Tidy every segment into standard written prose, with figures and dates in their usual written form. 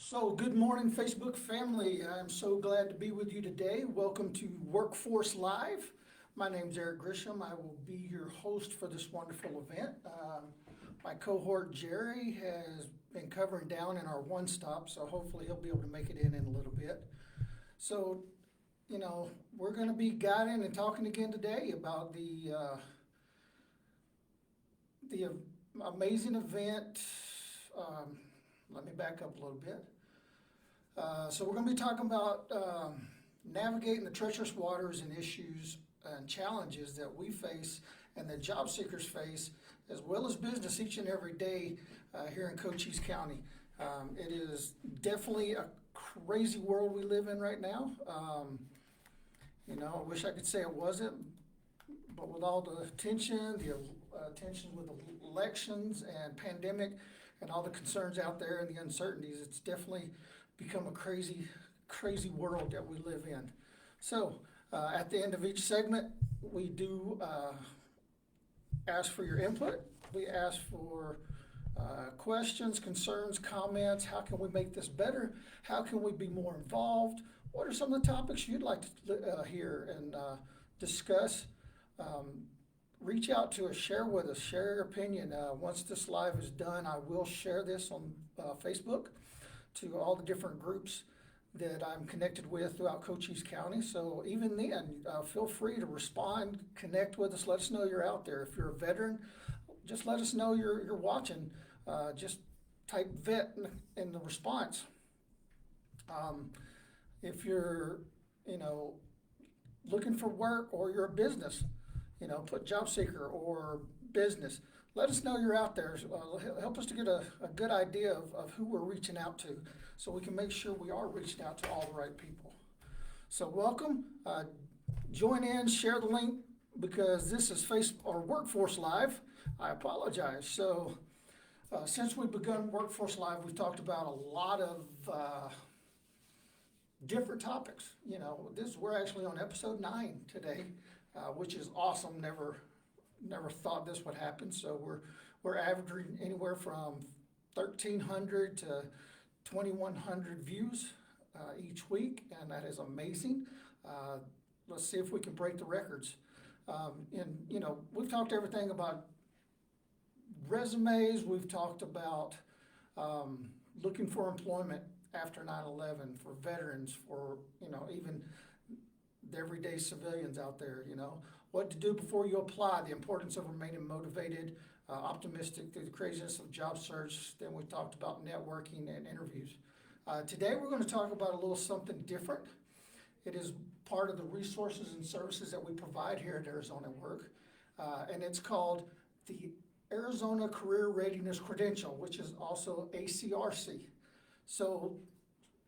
So, good morning, Facebook family. I'm so glad to be with you today. Welcome to Workforce Live. My name's Eric Grisham. I will be your host for this wonderful event. My cohort Jerry has been covering down in our one stop, so hopefully he'll be able to make it in a little bit. So, we're going to be guiding and talking again today about the amazing event. Let me back up a little bit. So we're going to be talking about navigating the treacherous waters and issues and challenges that we face and that job seekers face, as well as business each and every day here in Cochise County. It is definitely a crazy world we live in right now. I wish I could say it wasn't, but with all the tension, tensions with the elections and pandemic and all the concerns out there and the uncertainties, it's definitely become a crazy, crazy world that we live in. So at the end of each segment, we do ask for your input. We ask for questions, concerns, comments. How can we make this better? How can we be more involved? What are some of the topics you'd like to hear and discuss? Reach out to us, share with us, share your opinion. Once this live is done, I will share this on Facebook to all the different groups that I'm connected with throughout Cochise County. So even then, feel free to respond, connect with us, let us know you're out there. If you're a veteran, just let us know you're watching. Just type vet in the response. If you're, looking for work or you're a business, put job seeker or business. Let us know you're out there. Help us to get a good idea of who we're reaching out to so we can make sure we are reaching out to all the right people. So welcome. Join in, share the link, because this is Workforce Live. I apologize. So since we've begun Workforce Live, we've talked about a lot of different topics. We're actually on episode 9 today, which is awesome. Never thought this would happen. So we're averaging anywhere from 1,300 to 2,100 views each week, and that is amazing. Let's see if we can break the records. We've talked everything about resumes. We've talked about looking for employment after 9/11 for veterans, for even the everyday civilians out there. What to do before you apply, the importance of remaining motivated, optimistic through the craziness of job search. Then we talked about networking and interviews. Today we're going to talk about a little something different. It is part of the resources and services that we provide here at Arizona Work, and it's called the Arizona Career Readiness Credential, which is also ACRC. So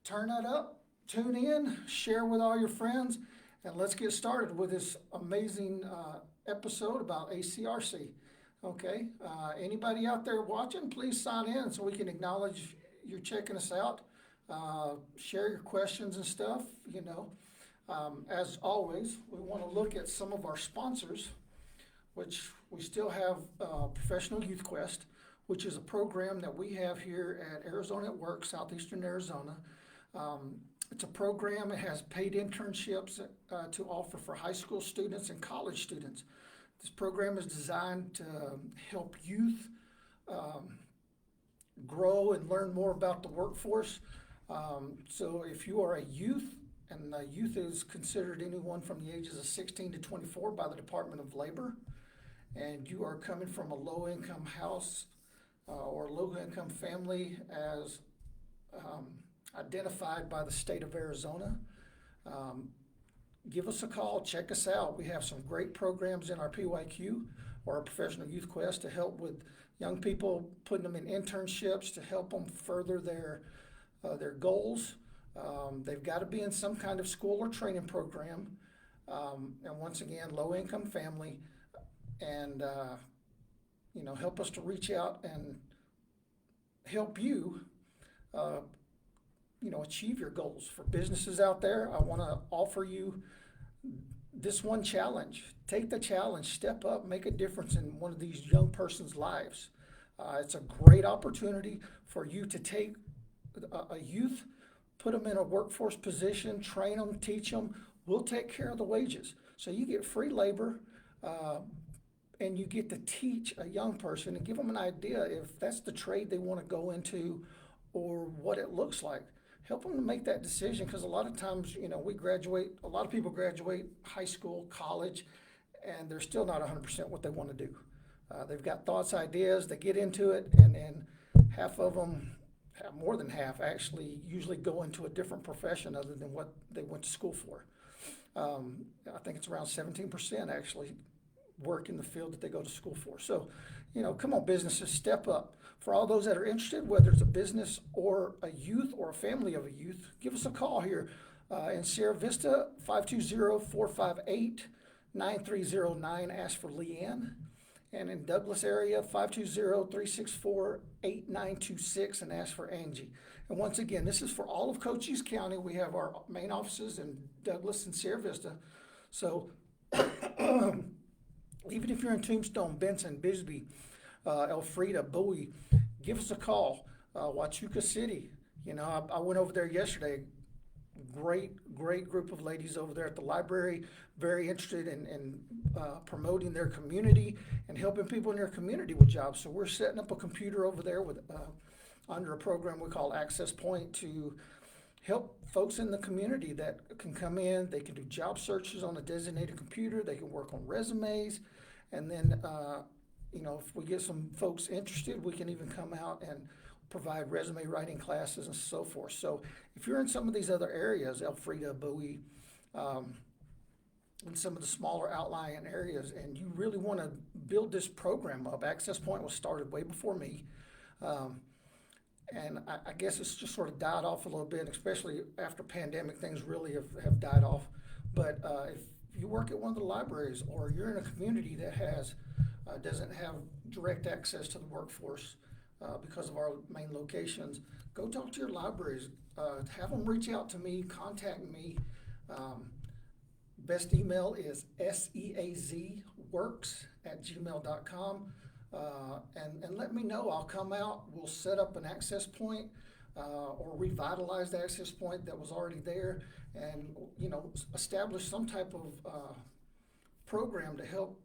turn that up, tune in, share with all your friends, and let's get started with this amazing episode about ACRC. Okay, anybody out there watching, please sign in so we can acknowledge you're checking us out. Share your questions and stuff. As always, we want to look at some of our sponsors, which we still have Professional Youth Quest, which is a program that we have here at Arizona at Work, Southeastern Arizona. It's a program that has paid internships to offer for high school students and college students. This program is designed to help youth grow and learn more about the workforce. So if you are a youth, and youth is considered anyone from the ages of 16 to 24 by the Department of Labor, and you are coming from a low-income house or low-income family as identified by the state of Arizona, give us a call, check us out. We have some great programs in our PYQ or our Professional Youth Quest to help with young people, putting them in internships to help them further their goals. They've got to be in some kind of school or training program, and once again, low-income family, and help us to reach out and help you achieve your goals. For businesses out there, I want to offer you this one challenge. Take the challenge, step up, make a difference in one of these young person's lives. It's a great opportunity for you to take a youth, put them in a workforce position, train them, teach them. We'll take care of the wages. So you get free labor, and you get to teach a young person and give them an idea if that's the trade they want to go into or what it looks like. Help them to make that decision, because a lot of times, a lot of people graduate high school, college, and they're still not 100% what they want to do. They've got thoughts, ideas, they get into it, and half of them, more than half actually, usually go into a different profession other than what they went to school for. I think it's around 17% actually work in the field that they go to school for. So, come on, businesses, step up. For all those that are interested, whether it's a business or a youth or a family of a youth, give us a call here in Sierra Vista, 520-458-9309. Ask for Leanne. And in Douglas area, 520-364-8926, and ask for Angie. And once again, this is for all of Cochise County. We have our main offices in Douglas and Sierra Vista. So even if you're in Tombstone, Benson, Bisbee, Elfrida, Bowie, give us a call. Huachuca City, I went over there yesterday. Great group of ladies over there at the library, very interested in promoting their community and helping people in their community with jobs. So we're setting up a computer over there with under a program we call Access Point to help folks in the community that can come in. They can do job searches on a designated computer. They can work on resumes, and then if we get some folks interested, we can even come out and provide resume writing classes and so forth. So if you're in some of these other areas, Elfrida, Bowie, and some of the smaller outlying areas, and you really want to build this program up, Access Point was started way before me. And I guess it's just sort of died off a little bit, especially after pandemic, things really have died off. But if you work at one of the libraries, or you're in a community that doesn't have direct access to the workforce, because of our main locations, go talk to your libraries. Have them reach out to me, contact me. Best email is seazworks@gmail.com. And let me know. I'll come out. We'll set up an access point or revitalize the access point that was already there, and establish some type of program to help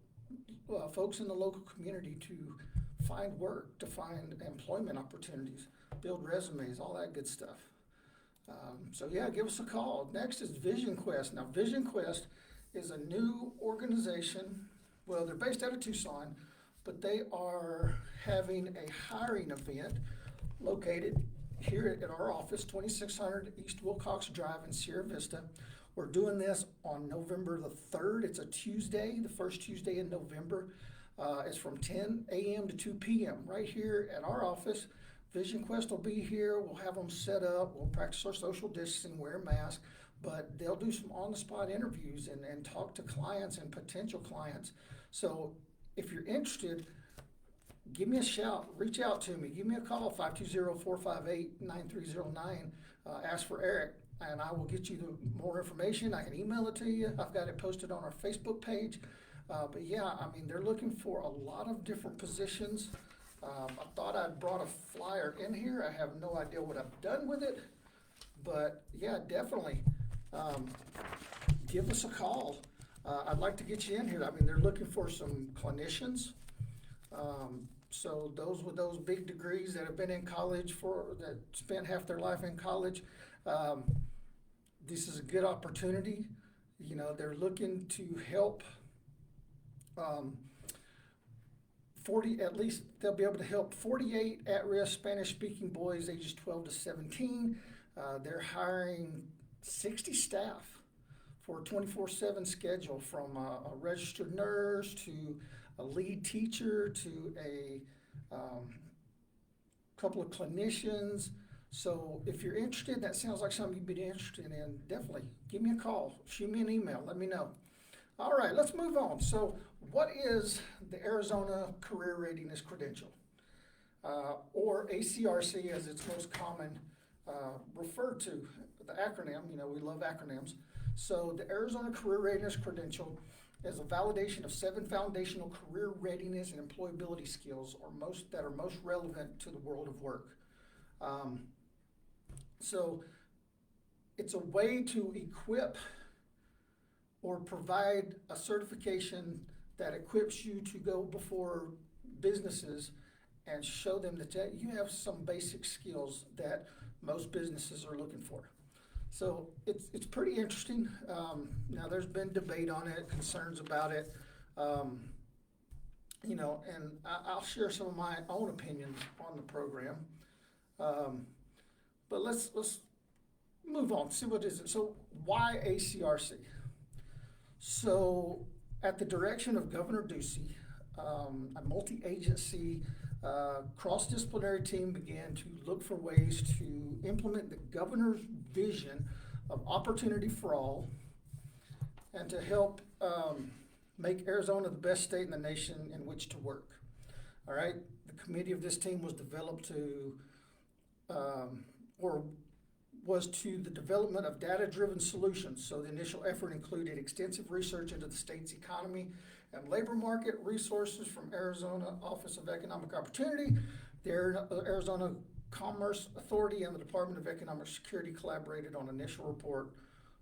folks in the local community to find work, to find employment opportunities, build resumes, all that good stuff. So yeah, give us a call. Next is Vision Quest. Now, Vision Quest is a new organization. Well, they're based out of Tucson, but they are having a hiring event located here at our office, 2600 East Wilcox Drive in Sierra Vista. We're doing this on November the 3rd. It's a Tuesday, the first Tuesday in November. It's from 10 a.m. to 2 p.m. right here at our office. Vision Quest will be here. We'll have them set up. We'll practice our social distancing, wear a mask, but they'll do some on-the-spot interviews and talk to clients and potential clients. So if you're interested, give me a shout. Reach out to me. Give me a call, 520-458-9309. Ask for Eric, and I will get you more information. I can email it to you. I've got it posted on our Facebook page. But yeah, they're looking for a lot of different positions. I thought I'd brought a flyer in here. I have no idea what I've done with it, but yeah, definitely give us a call. I'd like to get you in here. They're looking for some clinicians. So those with those big degrees that have been in college that spent half their life in college, this is a good opportunity. They're looking to help. At least they'll be able to help 48 at-risk Spanish-speaking boys ages 12 to 17. They're hiring 60 staff for a 24/7 schedule, from a registered nurse to a lead teacher to a couple of clinicians. So if you're interested, that sounds like something you'd be interested in, definitely give me a call, shoot me an email, let me know. All right, let's move on. So what is the Arizona Career Readiness Credential, or ACRC as it's most common referred to, the acronym? We love acronyms. So the Arizona Career Readiness Credential is a validation of 7 foundational career readiness and employability skills that are most relevant to the world of work. So it's a way to equip or provide a certification that equips you to go before businesses and show them that you have some basic skills that most businesses are looking for. So it's pretty interesting. Now there's been debate on it, concerns about it, you know, and I'll share some of my own opinions on the program. But let's move on, see what is it. So why ACRC? So at the direction of Governor Ducey, a multi-agency cross-disciplinary team began to look for ways to implement the governor's vision of opportunity for all and to help make Arizona the best state in the nation in which to work. All right, the committee of this team was developed to, was to the development of data-driven solutions. So the initial effort included extensive research into the state's economy and labor market, resources from Arizona Office of Economic Opportunity, the Arizona Commerce Authority, and the Department of Economic Security collaborated on an initial report,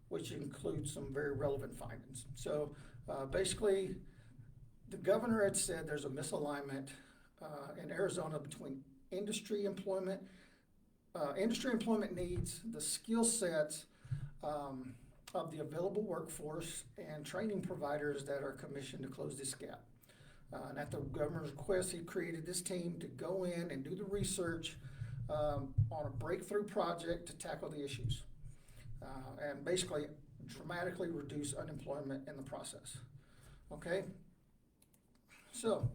which includes some very relevant findings. So basically, the governor had said there's a misalignment in Arizona between industry employment needs, the skill sets of the available workforce, and training providers that are commissioned to close this gap. And at the governor's request, he created this team to go in and do the research on a breakthrough project to tackle the issues and basically dramatically reduce unemployment in the process. Okay? So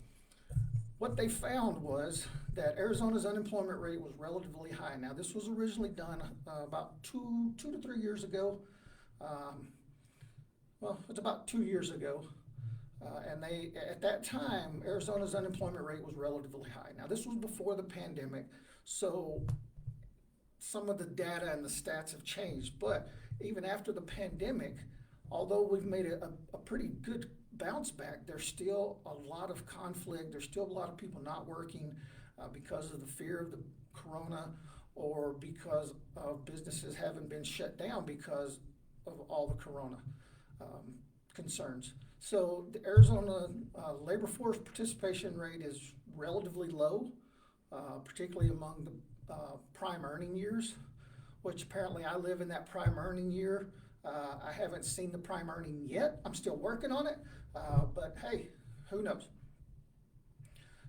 what they found was that Arizona's unemployment rate was relatively high. Now, this was originally done about two to 3 years ago. Well, it's about 2 years ago. And at that time, Arizona's unemployment rate was relatively high. Now, this was before the pandemic, so some of the data and the stats have changed. But even after the pandemic, although we've made a pretty good bounce back, there's still a lot of conflict. There's still a lot of people not working because of the fear of the corona, or because of businesses haven't been shut down because of all the corona concerns. So the Arizona labor force participation rate is relatively low, particularly among the prime earning years, which apparently I live in that prime earning year. I haven't seen the prime earning yet. I'm still working on it, but hey, who knows?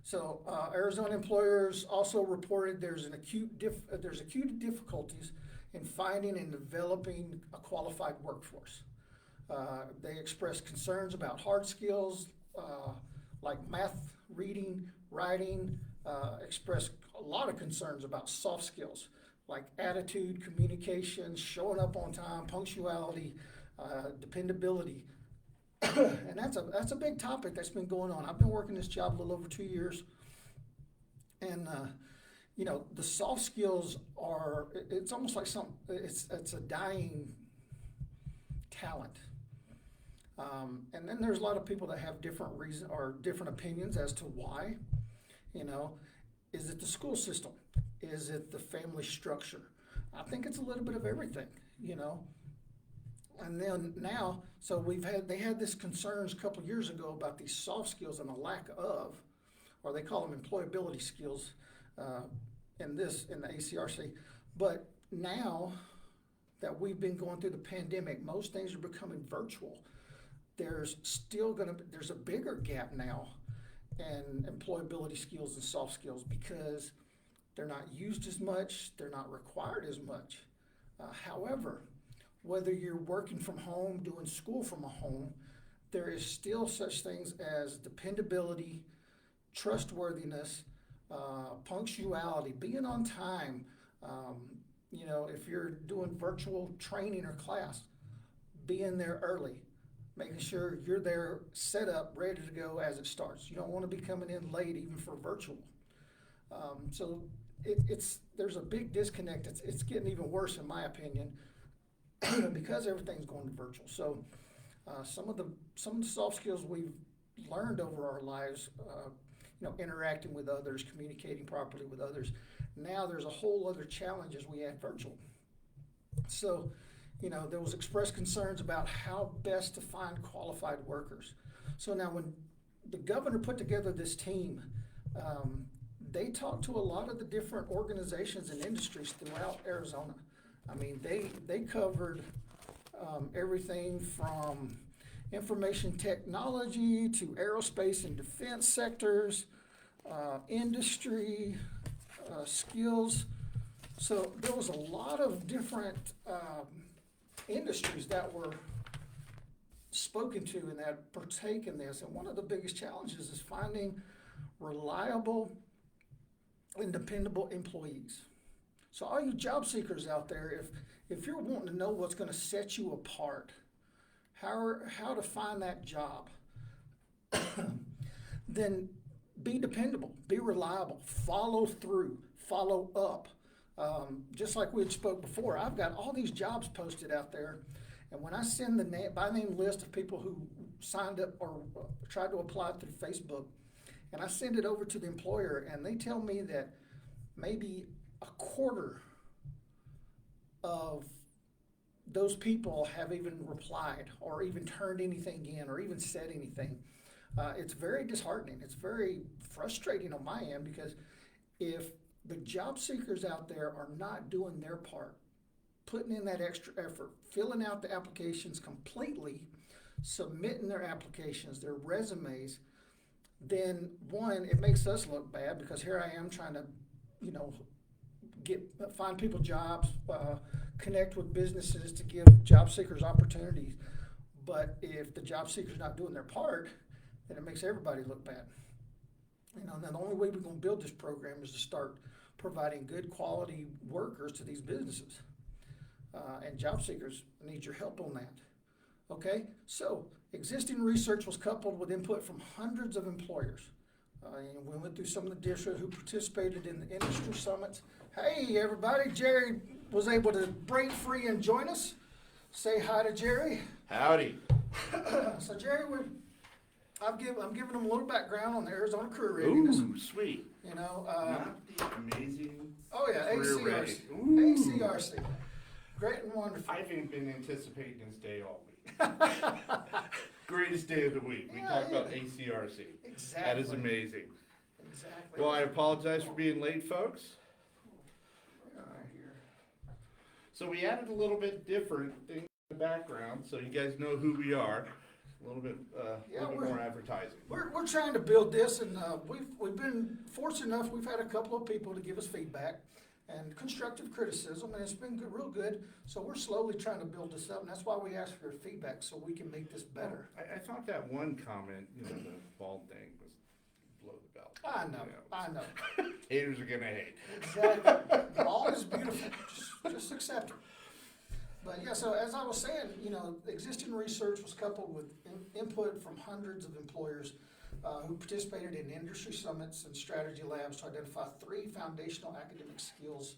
So Arizona employers also reported there's acute difficulties in finding and developing a qualified workforce. They expressed concerns about hard skills like math, reading, writing, expressed a lot of concerns about soft skills like attitude, communication, showing up on time, punctuality, dependability. And that's a big topic that's been going on. I've been working this job a little over 2 years, and you know, the soft skills are, it's almost like it's a dying talent. And then there's a lot of people that have different reasons or different opinions as to why. You know, is it the school system? Is it the family structure? I think it's a little bit of everything, you know. And then now, so they had this concerns a couple years ago about these soft skills and the lack of, or they call them employability skills in the ACRC. But now that we've been going through the pandemic, most things are becoming virtual. There's a bigger gap now in employability skills and soft skills because they're not used as much, they're not required as much. However, whether you're working from home, doing school from a home, there is still such things as dependability, trustworthiness, punctuality, being on time. You know, if you're doing virtual training or class, being there early, making sure you're there set up, ready to go as it starts. You don't want to be coming in late even for virtual. So there's a big disconnect. It's getting even worse in my opinion because everything's going to virtual. So some of the soft skills we've learned over our lives, you know, interacting with others, communicating properly with others. Now there's a whole other challenge as we add virtual. So, there was expressed concerns about how best to find qualified workers. So now when the governor put together this team, they talked to a lot of the different organizations and industries throughout Arizona. I mean, they covered everything from information technology to aerospace and defense sectors, industry, skills. So there was a lot of different industries that were spoken to and that partake in this. And one of the biggest challenges is finding reliable and dependable employees. So all you job seekers out there, if you're wanting to know what's going to set you apart, how to find that job, then be dependable, be reliable, follow through, follow up. Just like we had spoke before, I've got all these jobs posted out there, and when I send the by name list of people who signed up or tried to apply through Facebook, and I send it over to the employer, and they tell me that maybe a quarter of those people have even replied or even turned anything in or even said anything. It's very disheartening. It's very frustrating on my end, because if the job seekers out there are not doing their part, putting in that extra effort, filling out the applications completely, submitting their applications, their resumes, then one, it makes us look bad, because here I am trying to, find people jobs, connect with businesses to give job seekers opportunities. But if the job seeker's not doing their part, then it makes everybody look bad. And the only way we're going to build this program is to start providing good quality workers to these businesses. And job seekers need your help on that. Okay, so existing research was coupled with input from hundreds of employers. We went through some of the districts who participated in the industry summits. Hey, everybody, Jerry was able to break free and join us. Say hi to Jerry. Howdy. So Jerry, I'm giving them a little background on the Arizona Career Readiness. Ooh, sweet. Not the amazing. Oh yeah, ACRC. ACRC. Great and wonderful. I've been anticipating this day all week. Greatest day of the week. We talk about ACRC. Exactly. That is amazing. Exactly. Well, I apologize for being late, folks. So we added a little bit different thing in the background, so you guys know who we are. A little bit more advertising. We're trying to build this, and we've been fortunate enough. We've had a couple of people to give us feedback and constructive criticism, and it's been good, real good. So we're slowly trying to build this up, and that's why we ask for your feedback so we can make this better. I thought that one comment, the bald thing, was below the belt. I know. Haters are gonna hate. Exactly. Bald is beautiful. Just accept it. But yeah, so as I was saying, existing research was coupled with input from hundreds of employers who participated in industry summits and strategy labs to identify 3 foundational academic skills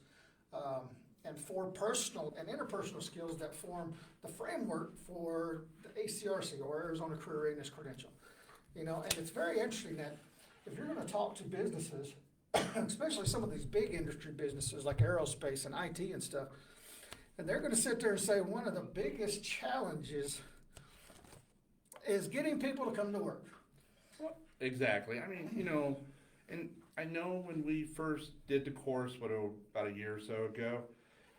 and 4 personal and interpersonal skills that form the framework for the ACRC, or Arizona Career Readiness Credential. And it's very interesting that if you're going to talk to businesses, especially some of these big industry businesses like aerospace and IT and stuff, and they're going to sit there and say one of the biggest challenges is getting people to come to work. Exactly. I mean, and I know when we first did the course, about a year or so ago,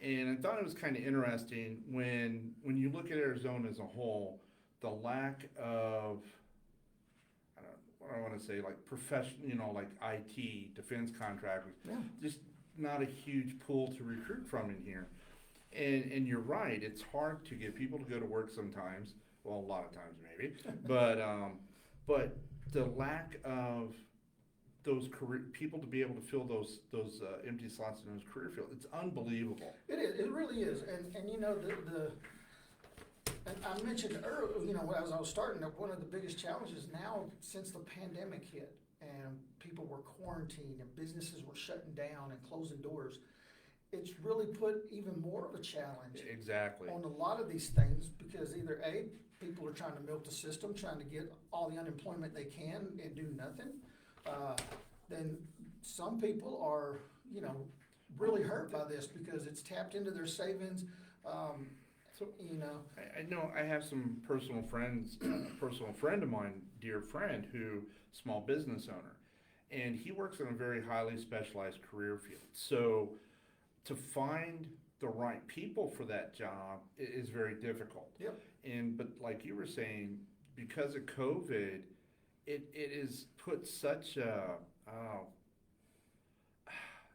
and I thought it was kind of interesting when you look at Arizona as a whole, the lack of, I want to say, like professional, like IT, defense contractors, just not a huge pool to recruit from in here. And you're right, it's hard to get people to go to work sometimes. Well, a lot of times maybe, but the lack of those people to be able to fill those empty slots in those career fields, it's unbelievable. It is. It really is. And and I mentioned earlier, as I was starting, that one of the biggest challenges now since the pandemic hit and people were quarantined and businesses were shutting down and closing doors, it's really put even more of a challenge on a lot of these things, because either A, people are trying to milk the system, trying to get all the unemployment they can and do nothing. Then some people are, really hurt by this because it's tapped into their savings. So You know, I know I have some personal friends, a personal friend of mine, dear friend, who small business owner, and he works in a very highly specialized career field. So to find the right people for that job is very difficult. yep, And but like you were saying, because of COVID, it has put such a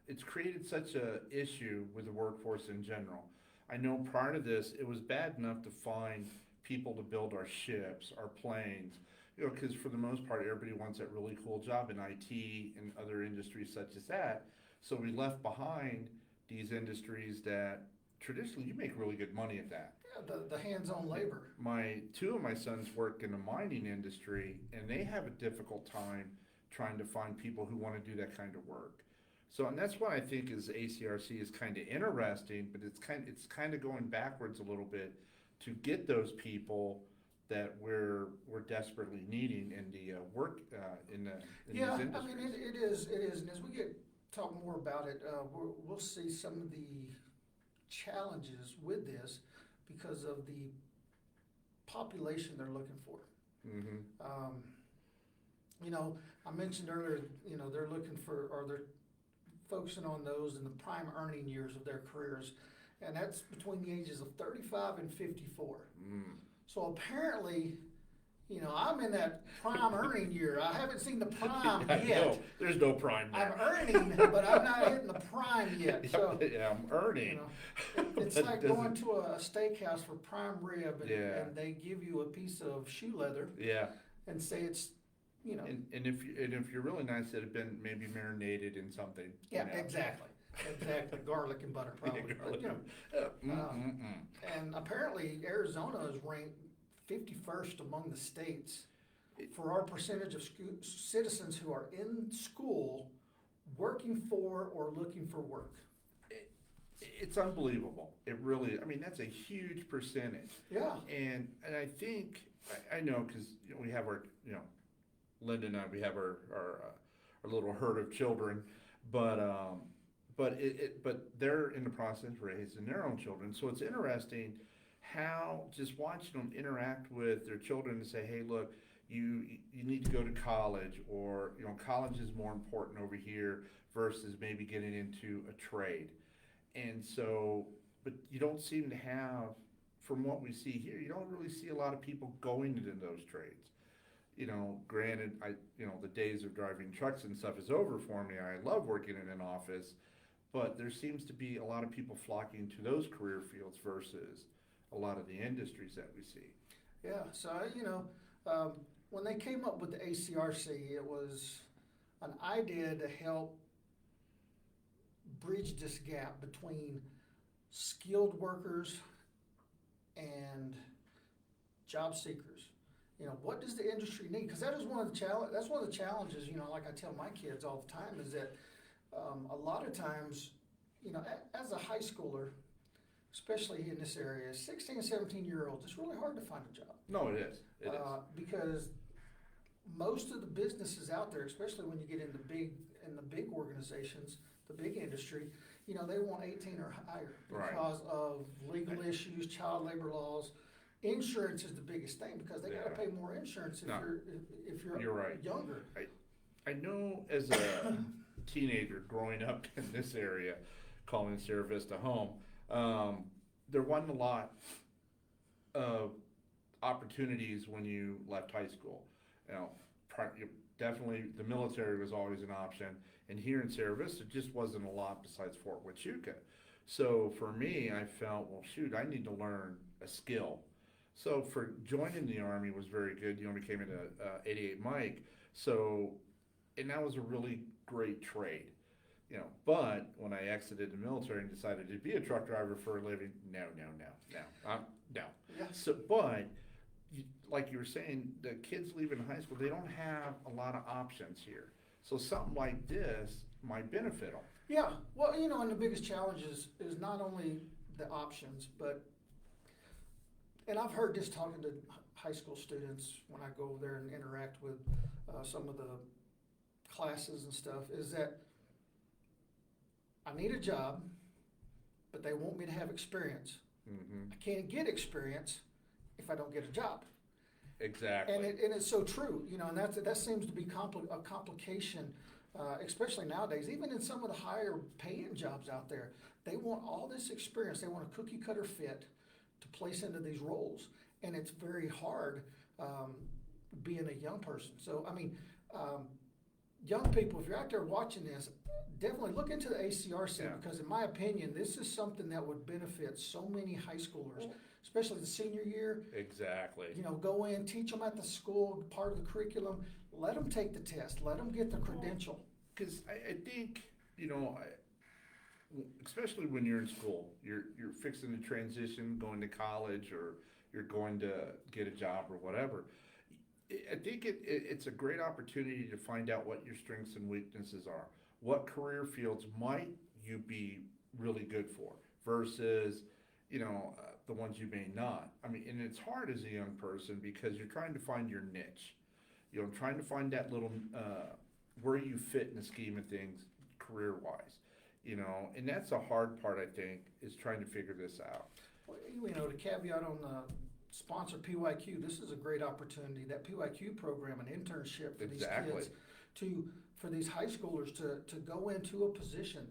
it's created such a issue with the workforce in general. I know prior to this, it was bad enough to find people to build our ships, our planes, you know, because for the most part, everybody wants that really cool job in IT and other industries such as that. So we left behind these industries that traditionally you make really good money at that. yeah, the hands-on labor. Two of my sons work in the mining industry, and they have a difficult time trying to find people who want to do that kind of work. So, and that's why I think is ACRC is kind of interesting, but it's kind of going backwards a little bit to get those people that we're desperately needing in the work in Yeah, these I mean, industries. it is, and as we talk more about it, we'll see some of the challenges with this because of the population they're looking for. Mm-hmm. You know, I mentioned earlier, you know, they're looking for, or they're focusing on those in the prime earning years of their careers, and that's between the ages of 35 and 54. Mm. So apparently, you know, I'm in that prime earning year. I haven't seen the prime I yet. know. There's no prime I'm there. earning, but I'm not hitting the prime yet. So, Yeah, I'm earning. you know, it's That like doesn't- going to a steakhouse for prime rib, Yeah. and they give you a piece of shoe leather Yeah. and say it's, you know, And if you're really nice, it had been maybe marinated in something. yeah, you know. exactly, garlic and butter probably. But, you know, and apparently Arizona is ranked 51st among the states for our percentage of citizens who are in school, working for or looking for work. It's unbelievable. It really, I mean, that's a huge percentage. Yeah, And I think, I know, because you know, we have our, you know, Linda and I, we have our little herd of children, but but they're in the process of raising their own children. So it's interesting how just watching them interact with their children and say, hey, look, you need to go to college, or you know, college is more important over here versus maybe getting into a trade. And so, but you don't seem to have, from what we see here, you don't really see a lot of people going into those trades. You know, granted, you know, the days of driving trucks and stuff is over for me. I love working in an office, but there seems to be a lot of people flocking to those career fields versus a lot of the industries that we see. yeah. So, you know, when they came up with the ACRC, it was an idea to help bridge this gap between skilled workers and job seekers. You know, what does the industry need? Because that is one of the that's one of the challenges, you know, like I tell my kids all the time, is that a lot of times, you know, as a high schooler, especially in this area, 16 and 17-year-olds, it's really hard to find a job. No, it is. It is. Because most of the businesses out there, especially when you get in the big organizations, the big industry, you know, they want 18 or higher Right. because of legal issues, child labor laws. Insurance is the biggest thing because they got to Yeah. pay more insurance if No. you're right. younger. I know as a teenager growing up in this area, calling Sierra Vista home, there wasn't a lot of opportunities when you left high school. You know, definitely the military was always an option, and here in Sierra Vista just wasn't a lot besides Fort Huachuca. So for me, I felt, well, shoot, I need to learn a skill. So for joining the Army was very good. You know, became an 88 Mike. So, and that was a really great trade. You know, but when I exited the military and decided to be a truck driver for a living, no. Yeah. So, but like you were saying, the kids leaving high school, they don't have a lot of options here. So something like this might benefit them. Yeah, well, you know, and the biggest challenge is not only the options, but, and I've heard this talking to high school students when I go over there and interact with some of the classes and stuff, is that I need a job, but they want me to have experience. Mm-hmm. I can't get experience if I don't get a job. Exactly. And it's so true, you know, and that seems to be a complication, especially nowadays. Even in some of the higher paying jobs out there, they want all this experience. They want a cookie cutter fit to place into these roles, and it's very hard being a young person. So I mean, young people, if you're out there watching this, definitely look into the ACRC Yeah. because, in my opinion, this is something that would benefit so many high schoolers, especially the senior year. Exactly. You know, go in, teach them at the school, part of the curriculum. Let them take the test. Let them get the credential. Because I think, you know, especially when you're in school, you're fixing to transition, going to college, or you're going to get a job or whatever. I think it's a great opportunity to find out what your strengths and weaknesses are. What career fields might you be really good for versus, you know, the ones you may not. I mean, and it's hard as a young person because you're trying to find your niche. You know, trying to find that little, where you fit in the scheme of things career-wise. You know, and that's a hard part, I think, is trying to figure this out. Well, you know, to caveat on the sponsor PYQ, this is a great opportunity. That PYQ program, an internship for these kids, for these high schoolers to go into a position,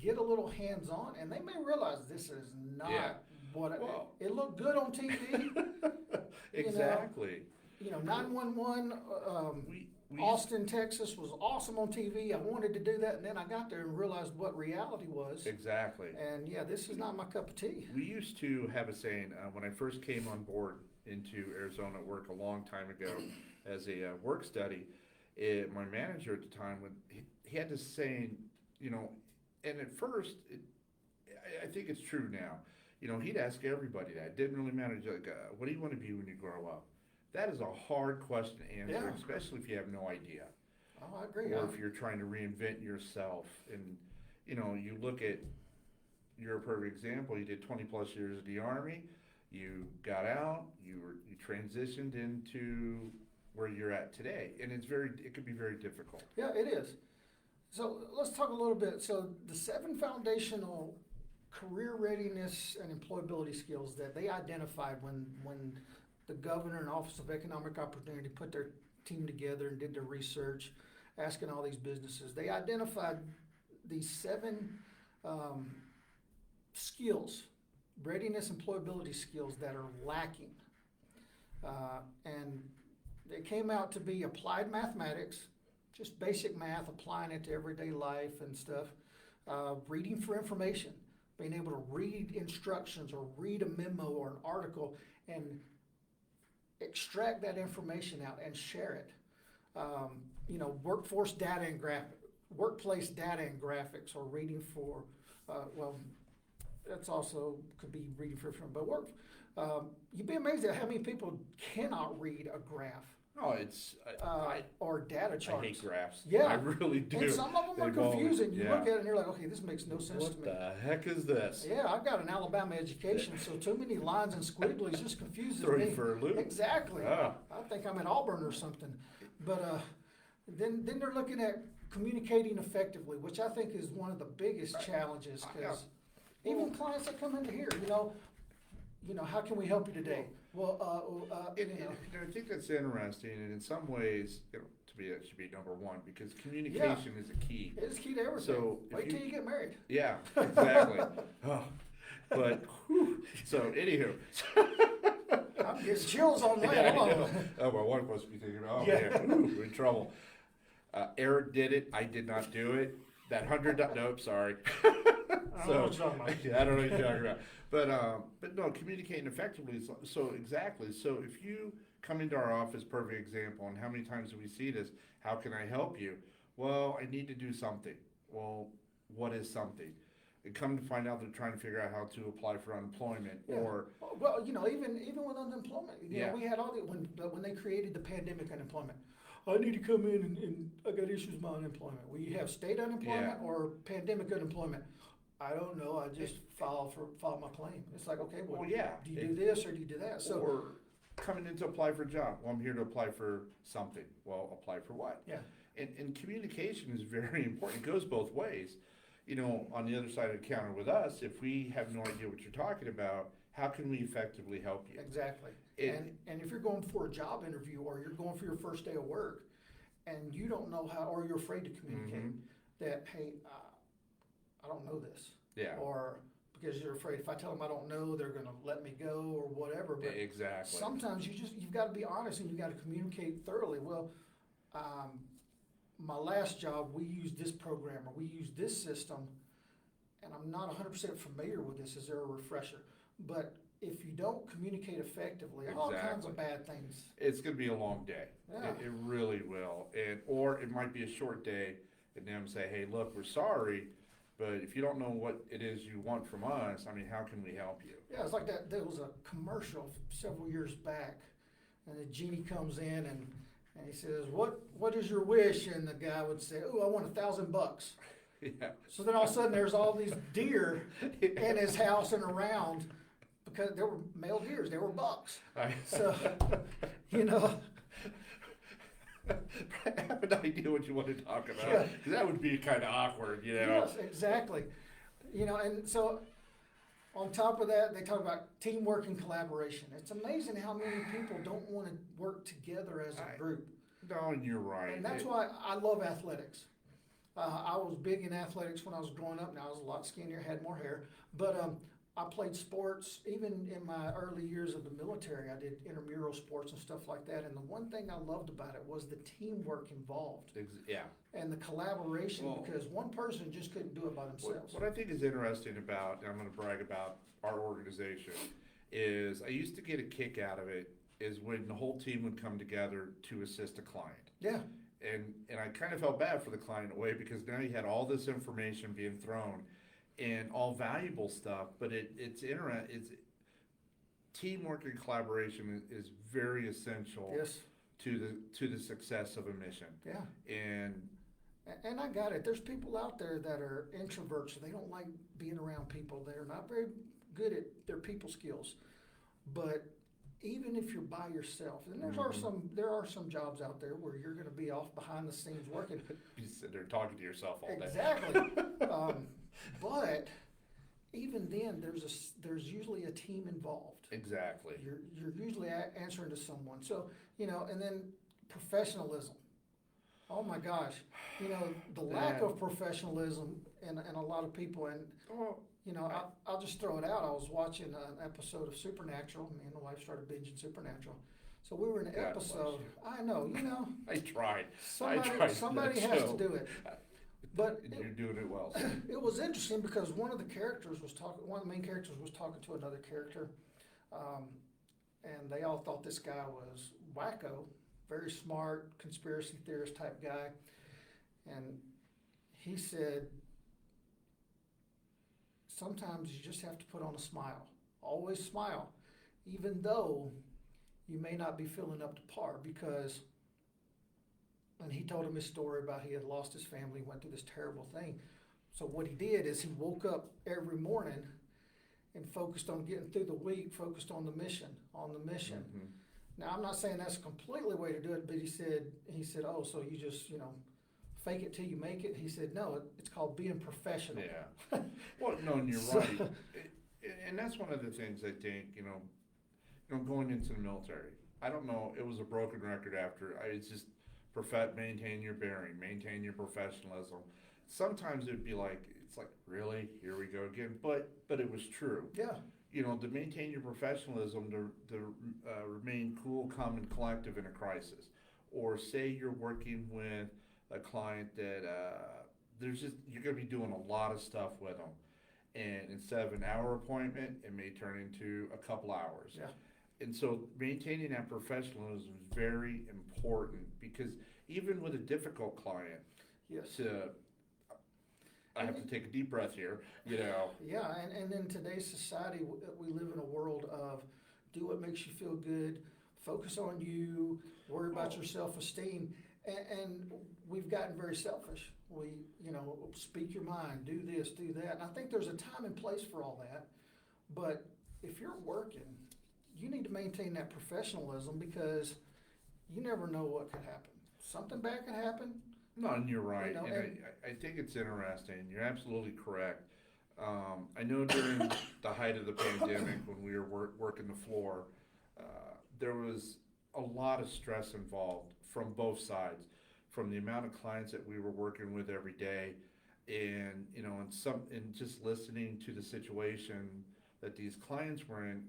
get a little hands-on, and they may realize this is not what it looked good on TV. Exactly. You know, 911. Austin, Texas was awesome on TV. I wanted to do that, and then I got there and realized what reality was. Exactly. And yeah, this is not my cup of tea. We used to have a saying when I first came on board into Arizona work a long time ago as a work study. My manager at the time, when he had this saying, you know, and at first, I think it's true now. You know, he'd ask everybody that. It didn't really matter. Like, what do you want to be when you grow up? That is a hard question to answer, especially if you have no idea. Oh, I agree. Or if you're trying to reinvent yourself. And, you know, you look at, you're a perfect example. You did 20 plus years of the Army. You got out. You transitioned into where you're at today. And it could be very difficult. Yeah, it is. So let's talk a little bit. So the 7 foundational career readiness and employability skills that they identified when the governor and Office of Economic Opportunity put their team together and did their research, asking all these businesses. They identified these 7 skills, readiness, employability skills that are lacking. And they came out to be applied mathematics, just basic math, applying it to everyday life and stuff. Reading for information, being able to read instructions or read a memo or an article and extract that information out and share it. You know, workforce data and workplace data and graphics, or reading for, that's also could be reading for, but you'd be amazed at how many people cannot read a graph. Oh, it's or data charts. I hate graphs. Yeah, I really do. And some of them are confusing. You look at it and you're like, okay, this makes no sense to me. What the heck is this? Yeah, I've got an Alabama education, so too many lines and squigglies just confuses Throw me. you for a loop. Exactly. Oh. I think I'm at Auburn or something. But then they're looking at communicating effectively, which I think is one of the biggest challenges, because even clients that come into here, you know, how can we help you today? Well, And I think that's interesting, and in some ways, you know, it should be number one, because communication is a key. It is key to everything. So wait till you get married. Yeah, exactly. But so anywho, I'm getting chills on that. Oh, my wife must be thinking, oh man, we're in trouble. Eric did it. I did not do it. That $100. Nope, sorry. I don't know what you're talking about. Yeah, I don't know what you're talking about. But no, communicating effectively. So exactly. So if you come into our office, perfect example, and how many times do we see this? How can I help you? Well, I need to do something. Well, what is something? And come to find out they're trying to figure out how to apply for unemployment or. Well, you know, even with unemployment, you know, we had all the when they created the pandemic unemployment. I need to come in and I got issues with my unemployment. We have state unemployment or pandemic unemployment. I don't know. I just file my claim. It's like, okay, well, do you do this or do you do that? So, or coming in to apply for a job. Well, I'm here to apply for something. Well, apply for what? Yeah. And communication is very important. It goes both ways. You know, on the other side of the counter with us, if we have no idea what you're talking about, how can we effectively help you? Exactly. It- And if you're going for a job interview or you're going for your first day of work and you don't know how, or you're afraid to communicate Mhm. that, hey, I don't know this. Yeah, Or because you're afraid if I tell them I don't know, they're gonna let me go or whatever. But exactly. sometimes you've got to be honest and you've got to communicate thoroughly. Well, my last job, we used this program or we used this system, and I'm not 100% familiar with this. Is there a refresher? But if you don't communicate effectively, all kinds of Exactly. bad things. It's going to be a long day. Yeah. It really will. Or it might be a short day, and them say, hey, look, we're sorry, but if you don't know what it is you want from us, I mean, how can we help you? Yeah, it's like that. There was a commercial several years back, and the genie comes in and he says, "What is your wish?" And the guy would say, "Oh, I want $1,000." Yeah. So then all of a sudden, there's all these deer in his house and around because there were male deers. They were bucks. So, you know. I have an idea what you want to talk about. Yeah. 'Cause that would be kind of awkward, you know. Yes, exactly. You know, and so on top of that, they talk about teamwork and collaboration. It's amazing how many people don't want to work together as a group. No, and you're right. And that's why I love athletics. I was big in athletics when I was growing up. Now I was a lot skinnier, had more hair. But I played sports. Even in my early years of the military, I did intramural sports and stuff like that. And the one thing I loved about it was the teamwork involved Yeah. and the collaboration, Well, because one person just couldn't do it by themselves. What I think is interesting about, and I'm going to brag about our organization, is I used to get a kick out of it is when the whole team would come together to assist a client. Yeah, And I kind of felt bad for the client in a way because now you had all this information being thrown and all valuable stuff, but it's teamwork and collaboration is very essential yes, to the success of a mission. yeah. And And I got it. There's people out there that are introverts. They don't like being around people. They're not very good at their people skills. But even if you're by yourself, and there are some jobs out there where you're going to be off behind the scenes working. you sit there talking to yourself all day. Exactly. But even then, there's usually a team involved. Exactly. You're usually answering to someone. So, you know, and then professionalism. Oh my gosh, you know, the lack of professionalism in a lot of people, and Oh, you know, I'll just throw it out. I was watching an episode of Supernatural. Me and the wife started binging Supernatural. So we were in an God bless episode. you. I know, you know, I tried. somebody that has show. to do it. But You're doing it well. So. it was interesting because one of the main characters was talking to another character, and they all thought this guy was wacko, very smart, conspiracy theorist type guy. And he said, sometimes you just have to put on a smile. Always smile, even though you may not be feeling up to par, because, and he told him his story about he had lost his family, went through this terrible thing. So what he did is he woke up every morning and focused on getting through the week, focused on the mission. Mhm. Now, I'm not saying that's a completely way to do it, but he said, oh, so you just, you know, fake it till you make it? He said, no, it's called being professional. Yeah. Well, no, and you're right. And that's one of the things I think, you know, going into the military. I don't know, it was a broken record after. It's just maintain your bearing, maintain your professionalism. Sometimes it'd be like, it's like, really? Here we go again. But it was true. Yeah, You know, to maintain your professionalism, to remain cool, calm, and collective in a crisis. Or say you're working with a client that you're going to be doing a lot of stuff with them. And instead of an hour appointment, it may turn into a couple hours. yeah, And so maintaining that professionalism is very important because even with a difficult client, yes. I have to take a deep breath here, you know. Yeah, and in today's society, we live in a world of do what makes you feel good, focus on you, worry about your self-esteem, and we've gotten very selfish. We, you know, speak your mind, do this, do that. And I think there's a time and place for all that, but if you're working, you need to maintain that professionalism because you never know what could happen. Something bad could happen. No, and you're right. You know, and I think it's interesting. You're absolutely correct. I know during the height of the pandemic, when we were working the floor, there was a lot of stress involved from both sides, from the amount of clients that we were working with every day, and and just listening to the situation that these clients were in.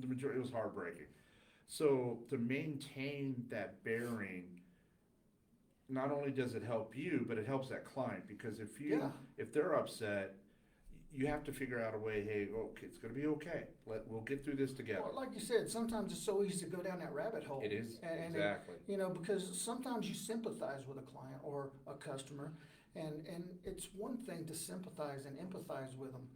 The majority, it was heartbreaking. So to maintain that bearing, not only does it help you, but it helps that client, because Yeah. if they're upset, you have to figure out a way. Hey, okay, it's going to be okay. We'll get through this together. Well, like you said, sometimes it's so easy to go down that rabbit hole. It is, And exactly. because sometimes you sympathize with a client or a customer, and it's one thing to sympathize and empathize with them,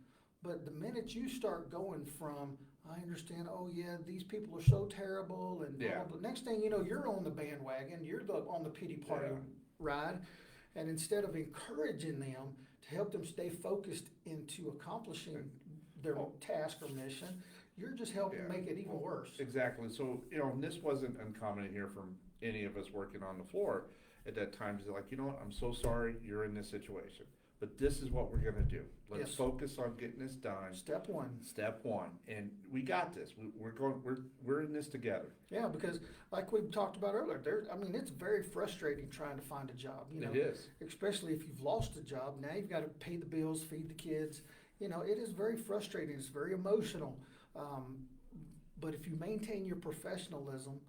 but the minute you start going from, I understand, oh yeah, these people are so terrible, and Yeah. blah, blah, next thing you know, you're on the bandwagon, you're on the pity party Yeah. ride, and instead of encouraging them to help them stay focused into accomplishing their Oh. task or mission, you're just helping Yeah. make it even worse. Exactly. So, and this wasn't uncommon to hear from any of us working on the floor at that time. They're like, you know what, I'm so sorry you're in this situation, but this is what we're gonna do. Let's Yes. focus on getting this done. Step one. Step one, and we got this. We're in this together. Yeah, because like we talked about earlier, it's very frustrating trying to find a job, It is. especially if you've lost a job. Now you've got to pay the bills, feed the kids. It is very frustrating. It's very emotional. But if you maintain your professionalism,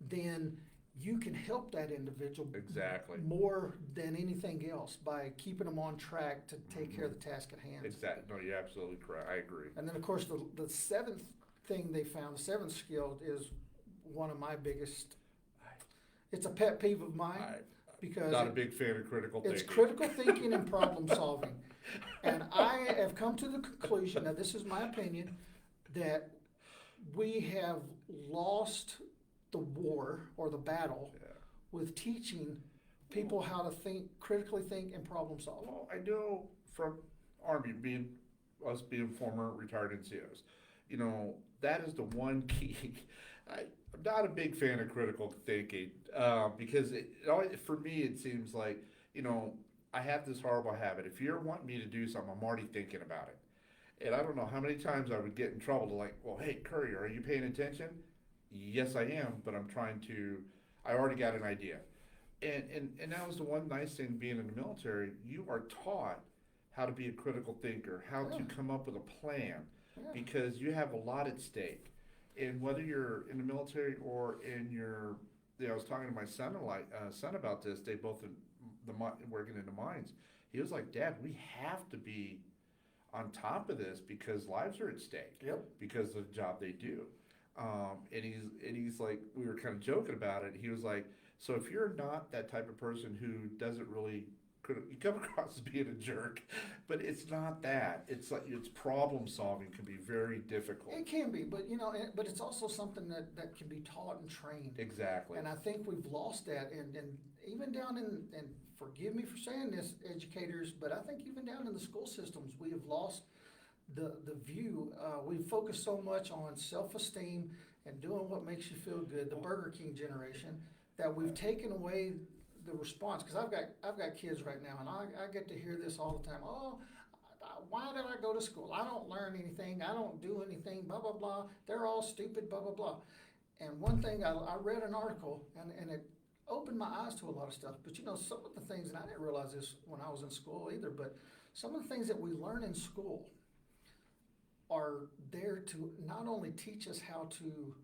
then you can help that individual Exactly. more than anything else by keeping them on track to take care of the task at hand. Exactly. No, you're absolutely correct. I agree. And then, of course, the seventh thing they found, the seventh skill, is one of my biggest. It's a pet peeve of mine because Not a big fan of critical thinking. it's critical thinking and problem solving. And I have come to the conclusion, now this is my opinion, that we have lost the war or the battle Yeah. with teaching people how to critically think and problem solve. Well, I know from Army, us being former retired NCOs, that is the one key. I'm not a big fan of critical thinking because for me it seems like, I have this horrible habit. If you're wanting me to do something, I'm already thinking about it. And I don't know how many times I would get in trouble to like, well, hey, Courier, are you paying attention? Yes, I am, but I already got an idea. And that was the one nice thing being in the military. You are taught how to be a critical thinker, how to come up with a plan, Yeah. because you have a lot at stake. And whether you're in the military or I was talking to my son about this. They both working in the mines. He was like, Dad, we have to be on top of this because lives are at stake. Yep. Because of the job they do. And he's like, we were kind of joking about it. He was like, so if you're not that type of person who doesn't really, you come across as being a jerk, but it's not that. It's like it's problem solving can be very difficult. It can be, but but it's also something that can be taught and trained. Exactly. And I think we've lost that, and even down and forgive me for saying this, educators, but I think even down in the school systems, we have lost the view. We focus so much on self-esteem and doing what makes you feel good, the Burger King generation, that we've taken away the response. Because I've got kids right now, and I get to hear this all the time. Oh, why did I go to school? I don't learn anything. I don't do anything. Blah blah blah. They're all stupid. Blah blah blah. And one thing I read an article, and it opened my eyes to a lot of stuff. But some of the things, and I didn't realize this when I was in school either, but some of the things that we learn in school are there to not only teach us how to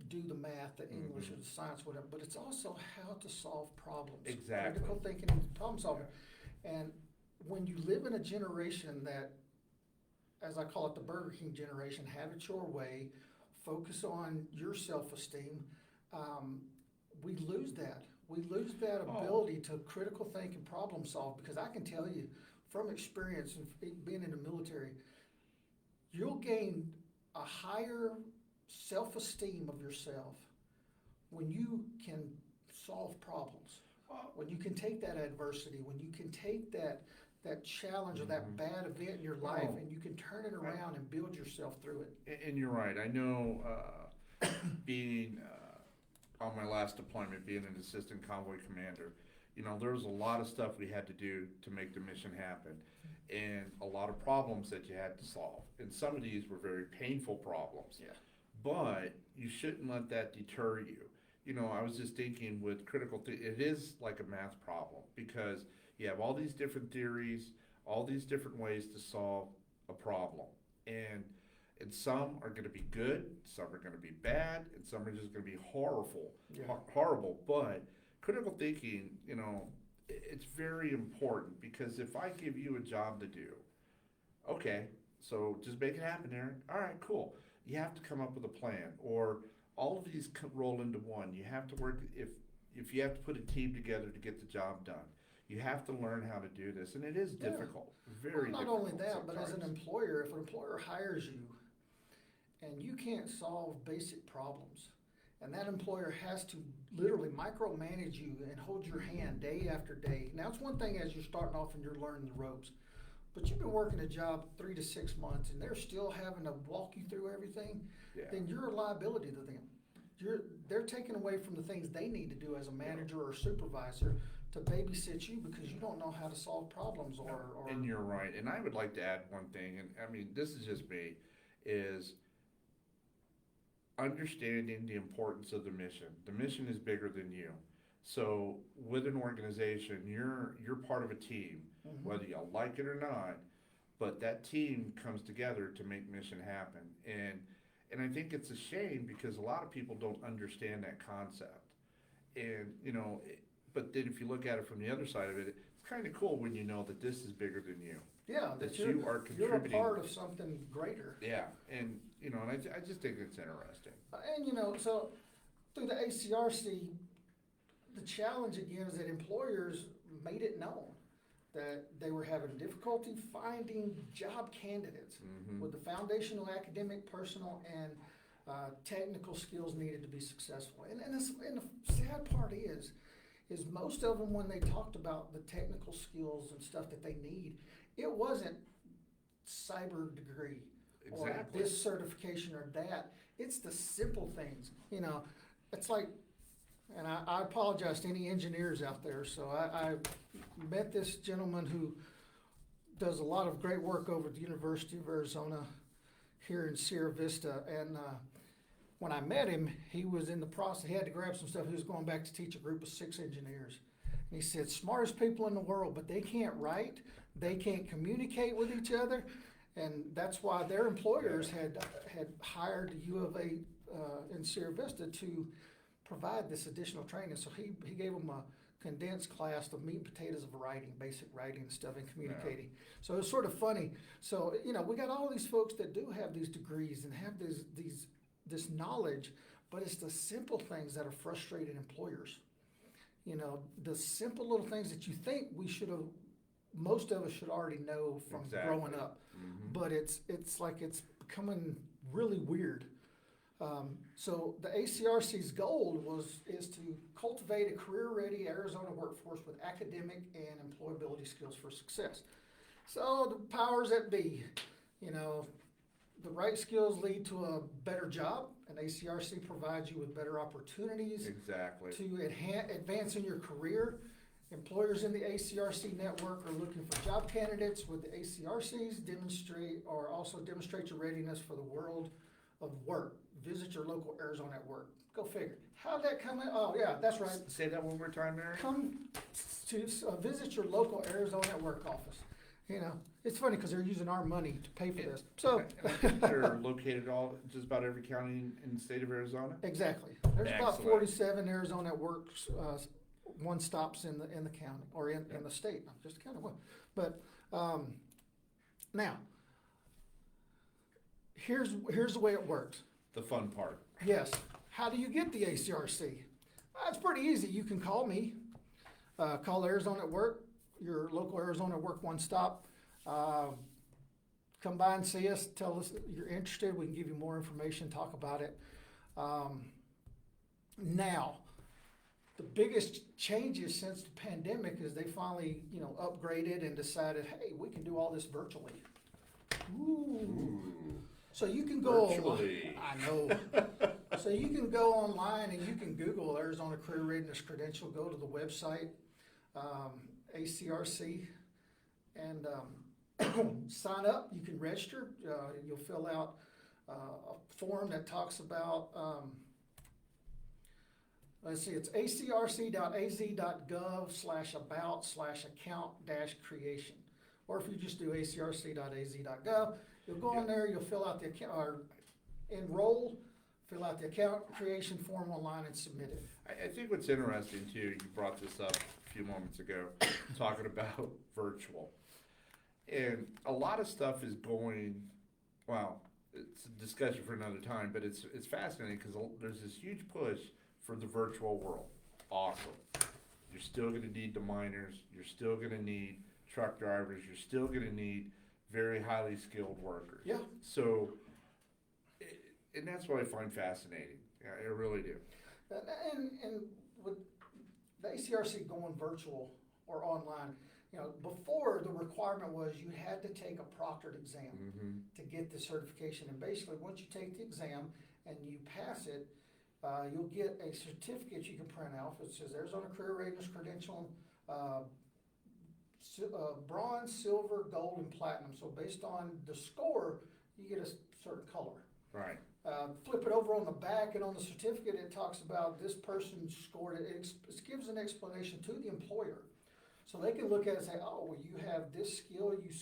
do the math, the English, or the science, whatever, but it's also how to solve problems. Exactly. Critical thinking and problem solving. And when you live in a generation that, as I call it, the Burger King generation, have it your way, focus on your self-esteem, we lose that. We lose that ability to critical think and problem solve, because I can tell you from experience of being in the military, you'll gain a higher self-esteem of yourself when you can solve problems, when you can take that adversity, when you can take that challenge or that bad event in your life and you can turn it around and build yourself through it. And you're right. I know being on my last deployment, being an assistant convoy commander, there was a lot of stuff we had to do to make the mission happen, and a lot of problems that you had to solve. And some of these were very painful problems. Yeah. But you shouldn't let that deter you. I was just thinking with it is like a math problem, because you have all these different theories, all these different ways to solve a problem. And some are going to be good, some are going to be bad, and some are just going to be horrible. But critical thinking, it's very important, because if I give you a job to do, okay, so just make it happen, Aaron. All right, cool. You have to come up with a plan, or all of these roll into one. You have to work, if you have to put a team together to get the job done, you have to learn how to do this, and it is difficult, very Not difficult. only that, but as an sometimes. employer, if an employer hires you and you can't solve basic problems, and that employer has to literally micromanage you and hold your hand day after day. Now, it's one thing as you're starting off and you're learning the ropes, but you've been working a job 3 to 6 months and they're still having to walk you through everything, Yeah. then you're a liability to them. They're taking away from the things they need to do as a manager or supervisor to babysit you because you don't know how to solve problems or And you're right. And I would like to add one thing, and I mean, this is just me, is understanding the importance of the mission. The mission is bigger than you. So with an organization, you're part of a team, Mhm. whether you like it or not, but that team comes together to make mission happen. And I think it's a shame because a lot of people don't understand that concept. And, but then if you look at it from the other side of it, it's kind of cool when you know that this is bigger than you. Yeah, That you're, you are you're a contributing. part of something greater. Yeah, and, and I just think it's interesting. And so through the ACRC, the challenge again is that employers made it known that they were having difficulty finding job candidates Mhm. with the foundational academic, personal, and technical skills needed to be successful. And the sad part is most of them, when they talked about the technical skills and stuff that they need, it wasn't cyber degree or Exactly. this certification or that. It's the simple things. It's like, and I apologize to any engineers out there. So I met this gentleman who does a lot of great work over at the University of Arizona here in Sierra Vista. And when I met him, he was in the process, he had to grab some stuff. He was going back to teach a group of 6 engineers. And he said, smartest people in the world, but they can't write, they can't communicate with each other. And that's why their employers had hired U of A in Sierra Vista to provide this additional training. So he gave them a condensed class, the meat and potatoes of writing, basic writing and stuff, and communicating. Yeah. So it's sort of funny. So, we got all these folks that do have these degrees and have this knowledge, but it's the simple things that are frustrating employers. The simple little things that you think most of us should already know from growing up. Mm-hmm. But it's like it's becoming really weird. So the ACRC's goal is to cultivate a career-ready Arizona workforce with academic and employability skills for success. So the powers that be, the right skills lead to a better job, and ACRC provides you with better opportunities. Exactly. To advance in your career. Employers in the ACRC network are looking for job candidates with the ACRCs. Demonstrate your readiness for the world of work. Visit your local Arizona at work. Go figure. How'd that come in? Oh, yeah, that's right. Say that one more time, Mary. Come to visit your local Arizona at work office. It's funny because they're using our money to pay for this. So I think they're located just about every county in the state of Arizona. Exactly. There's about 47 Arizona at works one stops in the county or in the state. Just kind of one. But now here's the way it works. The fun part. Yes. How do you get the ACRC? It's pretty easy. You can call me. Call Arizona at Work, your local Arizona at Work one stop. Come by and see us. Tell us you're interested. We can give you more information. Talk about it. Now, the biggest changes since the pandemic is they finally, upgraded and decided, hey, we can do all this virtually. Ooh. So you can go virtually. I know. So you can go online and you can Google Arizona Career Readiness Credential. Go to the website. ACRC, and sign up. You can register. You'll fill out a form that talks about, let's see, it's acrc.az.gov/about/account-creation. Or if you just do acrc.az.gov, you'll go on there, you'll fill out the account, or enroll, fill out the account creation form online and submit it. I think what's interesting too, you brought this up a few moments ago, talking about virtual. And a lot of stuff is going, well, it's a discussion for another time, but it's fascinating because there's this huge push for the virtual world. Awesome. You're still going to need the miners. You're still going to need truck drivers. You're still going to need very highly skilled workers. Yeah. So, and that's what I find fascinating. Yeah, I really do. And with the ACRC going virtual or online, before the requirement was you had to take a proctored exam to get the certification. And basically, once you take the exam and you pass it, you'll get a certificate you can print out. It says Arizona Career Readiness Credential, bronze, silver, gold, and platinum. So based on the score, you get a certain color. Right. Flip it over on the back, and on the certificate it talks about this person scored it. It gives an explanation to the employer. So they can look at it and say, oh, well, you have this skill, you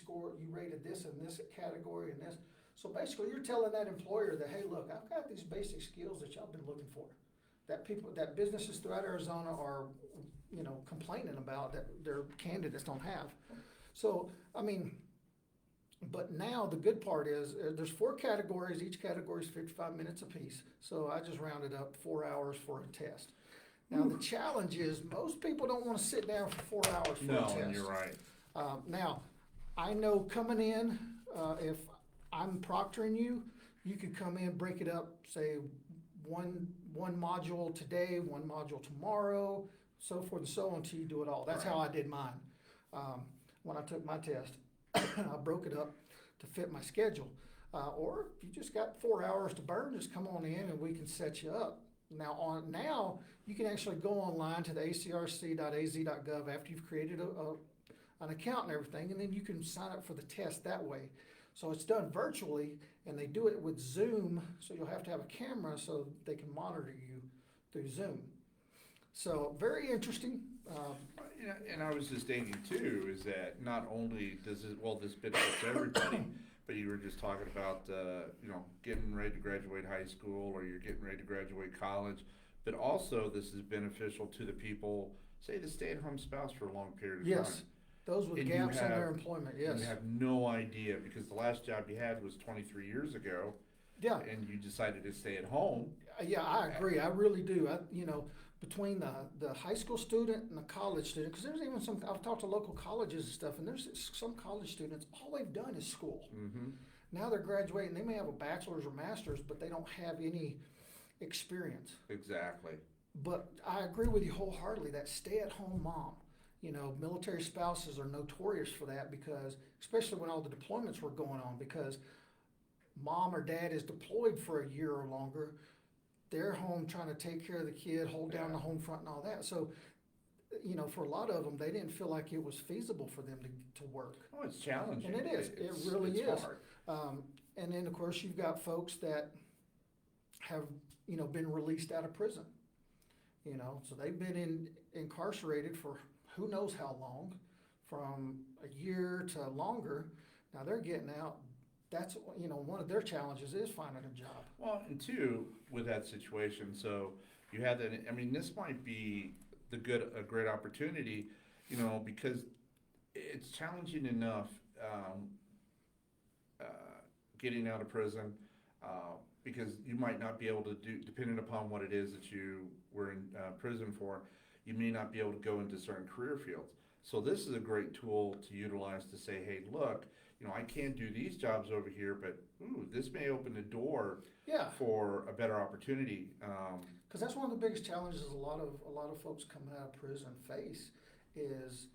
rated this in this category and this. So basically you're telling that employer that, hey, look, I've got these basic skills that y'all been looking for. That businesses throughout Arizona are, complaining about that their candidates don't have. So, but now the good part is there's 4 categories. Each category is 55 minutes apiece. So I just rounded up 4 hours for a test. Now the challenge is most people don't want to sit down for 4 hours for a test. No, you're right. Now, I know coming in, if I'm proctoring you, you could come in, break it up, say one module today, one module tomorrow, so forth and so on until you do it all. That's how I did mine. When I took my test, I broke it up to fit my schedule. Or if you just got 4 hours to burn, just come on in and we can set you up. Now you can actually go online to the acrc.az.gov after you've created an account and everything, and then you can sign up for the test that way. So it's done virtually, and they do it with Zoom, so you'll have to have a camera so they can monitor you through Zoom. So very interesting. And I was just thinking too, is that not only does this benefits everybody, but you were just talking about, getting ready to graduate high school, or you're getting ready to graduate college, but also this is beneficial to the people, say the stay-at-home spouse for a long period of time. Yes, those with gaps in their employment, yes. You have no idea, because the last job you had was 23 years ago. Yeah. And you decided to stay at home. Yeah, I agree. I really do. Between the high school student and the college student, because there's even I've talked to local colleges and stuff, and there's some college students, all they've done is school. Mm-hmm. Now they're graduating, they may have a bachelor's or master's, but they don't have any experience. Exactly. But I agree with you wholeheartedly, that stay-at-home mom, military spouses are notorious for that, because, especially when all the deployments were going on, because mom or dad is deployed for a year or longer, they're home trying to take care of the kid, hold down the home front and all that. So, for a lot of them, they didn't feel like it was feasible for them to work. Oh, it's challenging. And it is. It really is. Hard. And then, of course, you've got folks that have, been released out of prison. So they've been incarcerated for who knows how long, from a year to longer. Now they're getting out. That's, one of their challenges is finding a job. Well, and two, with that situation, so you had that, this might be a great opportunity, because it's challenging enough, getting out of prison, because you might not be able to do, depending upon what it is that you were in prison for, you may not be able to go into certain career fields. So this is a great tool to utilize to say, hey, look, I can't do these jobs over here, but this may open the door for a better opportunity. Because that's one of the biggest challenges a lot of folks coming out of prison face is,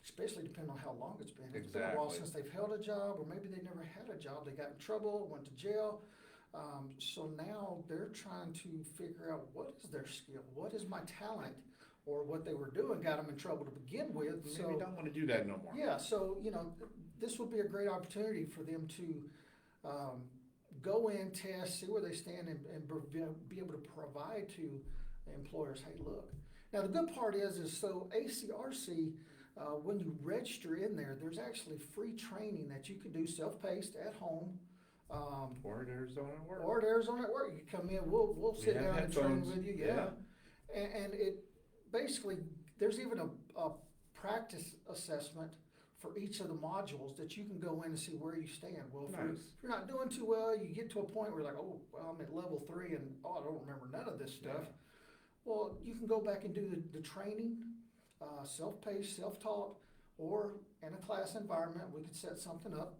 especially depending on how long it's been. It's been a while since they've held a job, or maybe they never had a job. They got in trouble, went to jail. So now they're trying to figure out, what is their skill? What is my talent? or what they were doing got them in trouble to begin with. Maybe So, don't want to do that no more. yeah, so, this would be a great opportunity for them to, go in, test, see where they stand, and be able to provide to employers, hey, look. Now, the good part is so ACRC, when you register in there, there's actually free training that you can do self-paced at home. Or at Arizona at work. Or at Arizona at work. You come in, we'll sit have down and train headphones. with you, yeah. And it, basically, there's even a practice assessment for each of the modules that you can go in and see where you stand. Well, if you're not doing too well, you get to a point where you're like, oh, well, I'm at level 3 and, I don't remember none of this stuff. Yeah. Well, you can go back and do the training, self-paced, self-taught, or in a class environment, we could set something up.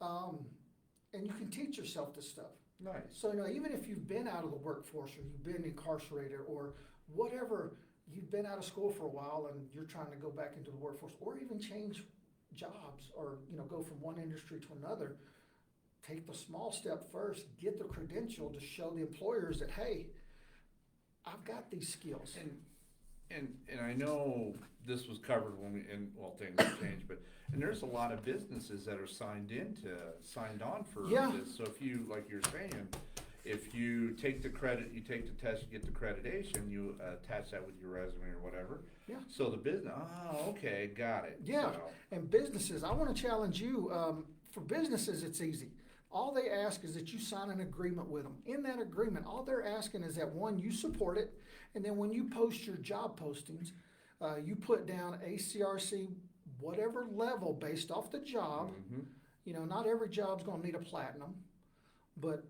And you can teach yourself this stuff. Nice. So, even if you've been out of the workforce, or you've been incarcerated, or whatever, you've been out of school for a while and you're trying to go back into the workforce, or even change jobs, or, go from one industry to another, take the small step first, get the credential to show the employers that, hey, I've got these skills. And I know this was covered when things have changed, and there's a lot of businesses that are signed on for Yeah. this. So if you, like you're saying, if you take the credit, you take the test, you get the accreditation, you attach that with your resume or whatever. Yeah. So the business, okay, got it. Yeah, So, and businesses, I want to challenge you, for businesses, it's easy. All they ask is that you sign an agreement with them. In that agreement, all they're asking is that, one, you support it, and then when you post your job postings, you put down ACRC, whatever level based off the job. Not every job's gonna need a platinum, but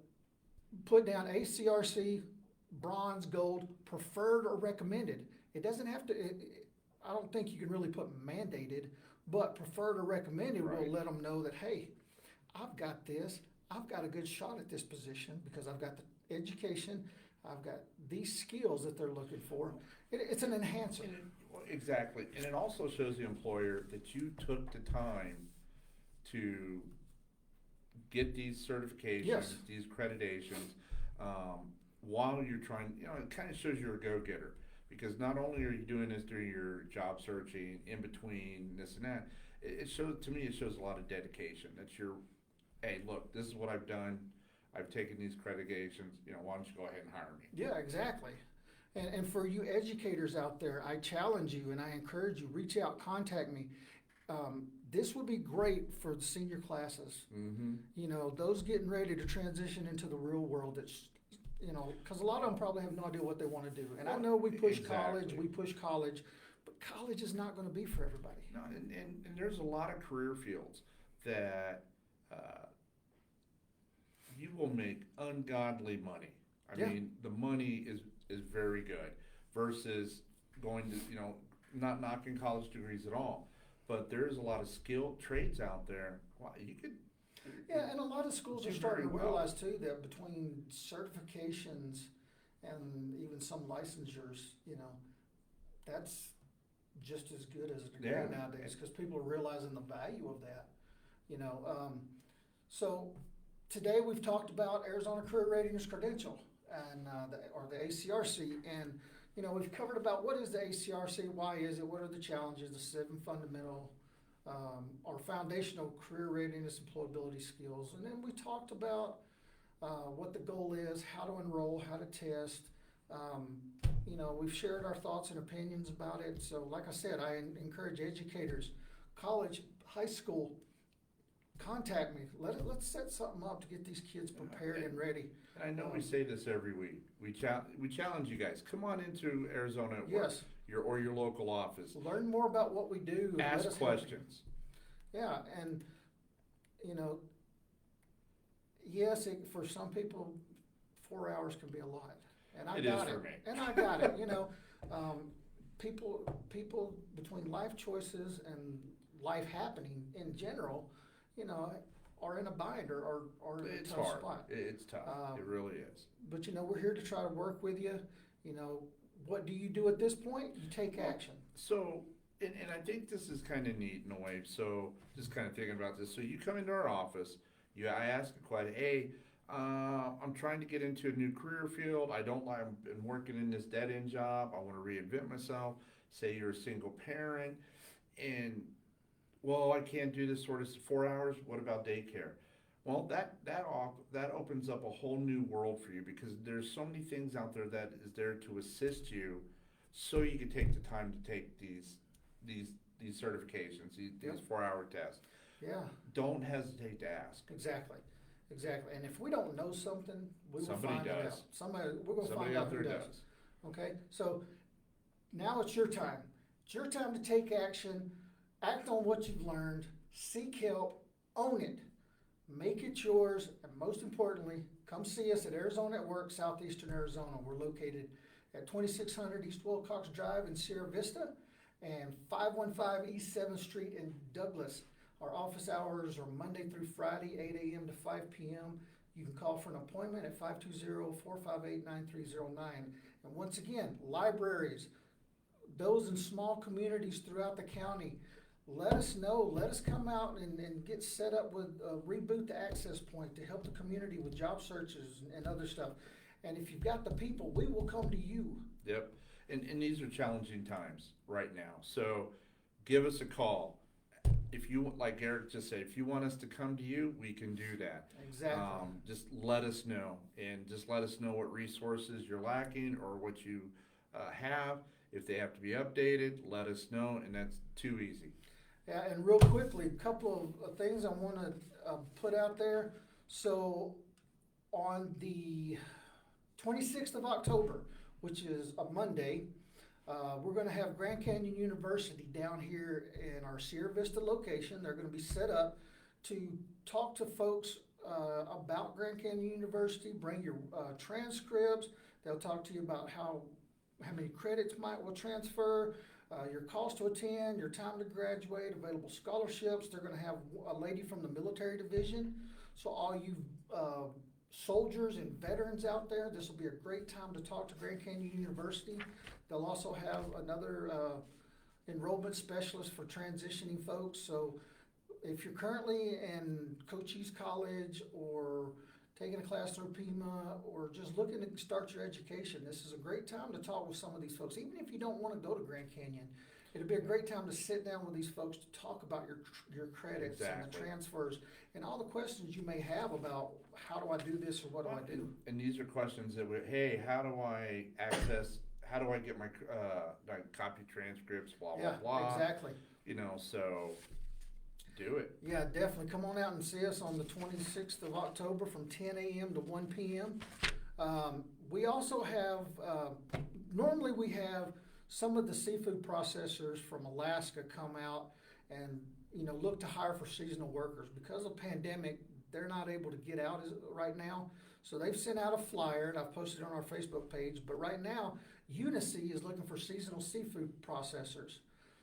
put down ACRC, bronze, gold, preferred or recommended. It doesn't have to, I don't think you can really put mandated, but preferred or recommended Right. will let them know that, hey, I've got this, I've got a good shot at this position because I've got the education, I've got these skills that they're looking for. It's an enhancer. Exactly, and it also shows the employer that you took the time to get these certifications, Yes. these accreditations, while you're trying, it kind of shows you're a go-getter. Because not only are you doing this during your job searching, in between this and that, it shows, to me, it shows a lot of dedication. That you're, hey, look, this is what I've done, I've taken these accreditations, why don't you go ahead and hire me? Yeah, exactly. And for you educators out there, I challenge you and I encourage you, reach out, contact me. This would be great for the senior classes. Those getting ready to transition into the real world, because a lot of them probably have no idea what they want to do. And I know we push college, but college is not going to be for everybody. No, and there's a lot of career fields that you will make ungodly money. I mean, the money is very good versus going to, not knocking college degrees at all. But there's a lot of skilled trades out there. Wow, you could. Yeah, and a lot of schools are do starting to very well. realize too that between certifications and even some licensures, that's just as good as a degree nowadays, because people are realizing the value of that. So today we've talked about Arizona Career Readiness Credential and the ACRC, and we've covered about what is the ACRC, why is it, what are the challenges, the 7 fundamental or foundational career readiness employability skills, and then we talked about what the goal is, how to enroll, how to test. We've shared our thoughts and opinions about it. So like I said, I encourage educators, college, high school, contact me. Let's set something up to get these kids prepared and ready. I know we say this every week. We challenge you guys. Come on into Arizona at work, Yes. your local office. Learn more about what we do. Let us Ask help you. questions. Yeah, and yes, for some people, 4 hours can be a lot, and I It got is it. for me. And I got it. People between life choices and life happening in general, are in a bind or in a It's tough hard. spot. It's tough. It really is. But we're here to try to work with you. What do you do at this point? You take action. So, and I think this is kind of neat in a way. So, just kind of thinking about this. So, you come into our office. I ask a question. Hey, I'm trying to get into a new career field. I've been working in this dead end job. I want to reinvent myself. Say you're a single parent and, well, I can't do this sort of 4 hours. What about daycare? Well, that opens up a whole new world for you because there's so many things out there that is there to assist you, so you can take the time to take these these certifications, these 4 hour tests. Yeah, Don't hesitate to ask. exactly, exactly. And if we don't know something, we will Somebody find it does. out. We're gonna Somebody find out out there who does. does. Okay, so now it's your time. It's your time to take action, act on what you've learned, seek help, own it, make it yours, and most importantly, come see us at Arizona at Work, Southeastern Arizona. We're located at 2600 East Wilcox Drive in Sierra Vista and 515 East 7th Street in Douglas. Our office hours are Monday through Friday, 8 a.m. to 5 p.m. You can call for an appointment at 520-458-9309. And once again, libraries, those in small communities throughout the county, let us know. Let us come out and get set up with Reboot the Access Point to help the community with job searches and other stuff. And if you've got the people, we will come to you. Yep. And these are challenging times right now. So give us a call. If you, like Eric just said, if you want us to come to you, we can do that. Exactly. Just let us know, and just let us know what resources you're lacking or what you have. If they have to be updated, let us know, and that's too easy. Yeah, and real quickly, a couple of things I want to put out there. So on the 26th of October, which is a Monday, we're going to have Grand Canyon University down here in our Sierra Vista location. They're going to be set up to talk to folks about Grand Canyon University. Bring your transcripts. They'll talk to you about how many credits will transfer, your cost to attend, your time to graduate, available scholarships. They're going to have a lady from the military division. So all you soldiers and veterans out there, this will be a great time to talk to Grand Canyon University. They'll also have another enrollment specialist for transitioning folks. So if you're currently in Cochise College or taking a class through PEMA or just looking to start your education, this is a great time to talk with some of these folks. Even if you don't want to go to Grand Canyon, it'll be a great time to sit down with these folks to talk about your credits and the transfers and all the questions you may have about how do I do this or what do I do. And these are questions that hey, how do I get my copy transcripts, blah, blah, blah. Exactly. So do it. Yeah, definitely. Come on out and see us on the 26th of October from 10 a.m. to 1 p.m. We also have, normally we have some of the seafood processors from Alaska come out and, look to hire for seasonal workers. Because of the pandemic, they're not able to get out right now. So they've sent out a flyer, and I've posted it on our Facebook page. But right now, Unice is looking for seasonal seafood processors.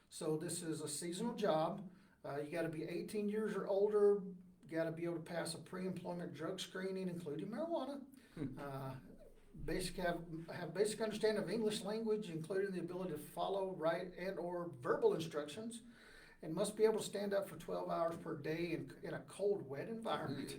So this is a seasonal job. You got to be 18 years or older. You got to be able to pass a pre-employment drug screening, including marijuana. Have basic understanding of English language, including the ability to follow, write, and or verbal instructions, and must be able to stand up for 12 hours per day in a cold, wet environment.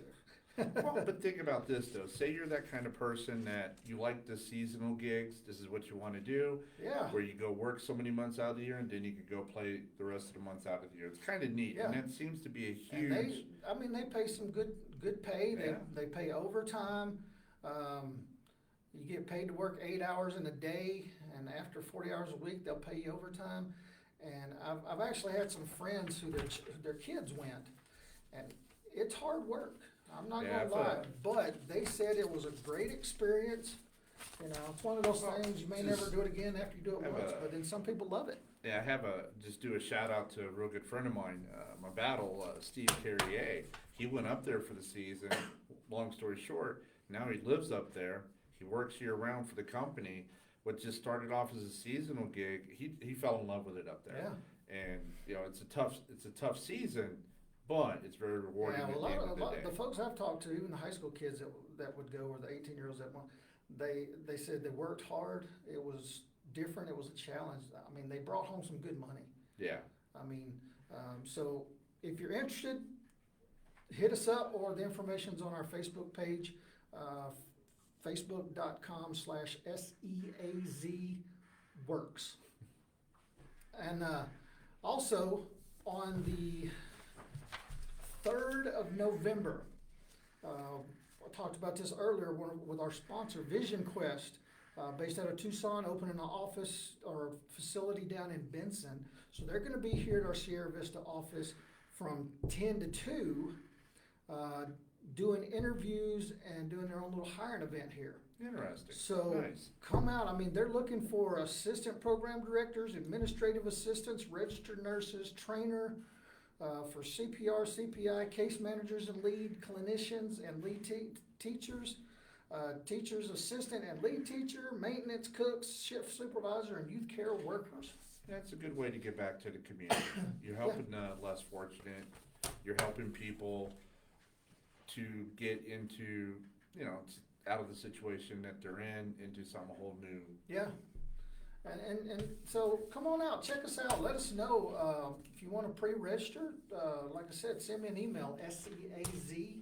Well, but think about this though. Say you're that kind of person that you like the seasonal gigs. This is what you want to do. Yeah. Where you go work so many months out of the year, and then you could go play the rest of the months out of the year. It's kind of neat, Yeah. and that seems to be a And huge. they pay some good pay. Yeah. They pay overtime. You get paid to work 8 hours in a day, and after 40 hours a week, they'll pay you overtime. And I've actually had some friends who their kids went, and it's hard work. I'm not gonna lie, but they said it was a great experience. It's one of those things you may never do it again after you do it once, but then some people love it. Yeah, I have just do a shout out to a real good friend of mine, my battle, Steve Carrier. He went up there for the season. Long story short, now he lives up there. He works year round for the company. What just started off as a seasonal gig, he fell in love with it up there. Yeah. And it's a tough season, but it's very rewarding. Yeah, at a the end lot of the day. the folks I've talked to, even the high school kids that would go, or the 18-year-olds that went, they said they worked hard. It was different. It was a challenge. I mean, they brought home some good money. Yeah. I mean, so if you're interested, hit us up, or the information's on our Facebook page. facebook.com/SEAZworks. And also on the 3rd of November, I talked about this earlier with our sponsor, Vision Quest, based out of Tucson, opening an office or facility down in Benson. So they're going to be here at our Sierra Vista office from 10 to 2, doing interviews and doing their own little hiring event here. Interesting. So Nice. come out. I mean, they're looking for assistant program directors, administrative assistants, registered nurses, trainer, for CPR, CPI, case managers and lead clinicians and lead teachers, teachers assistant and lead teacher, maintenance cooks, shift supervisor, and youth care workers. That's a good way to get back to the community. You're helping the less fortunate. You're helping people to get into, out of the situation that they're in, into some whole new. Yeah. And so come on out, check us out. Let us know if you want to pre-register. Like I said, send me an email, SEAZ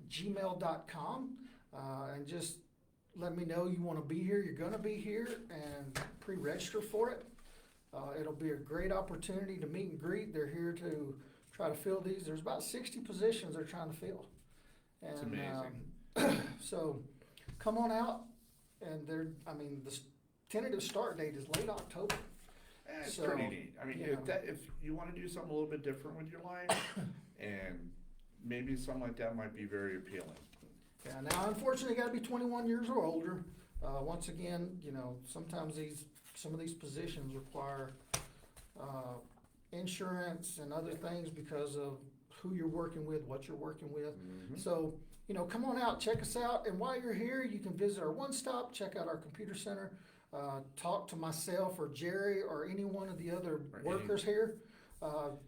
works@gmail.com, and just let me know you want to be here. You're going to be here, and pre-register for it. It'll be a great opportunity to meet and greet. They're here to try to fill these. There's about 60 positions they're trying to fill. And, It's amazing. So come on out. And the tentative start date is late October. It's So, pretty neat. I mean, yeah. if you want to do something a little bit different with your life, and maybe something like that might be very appealing. Yeah, now unfortunately you gotta be 21 years or older. Once again, sometimes some of these positions require, insurance and other things because of who you're working with, what you're working with. Mhm. So, come on out, check us out, and while you're here, you can visit our one-stop, check out our computer center, talk to myself or Jerry or any one of the other Or workers here, learn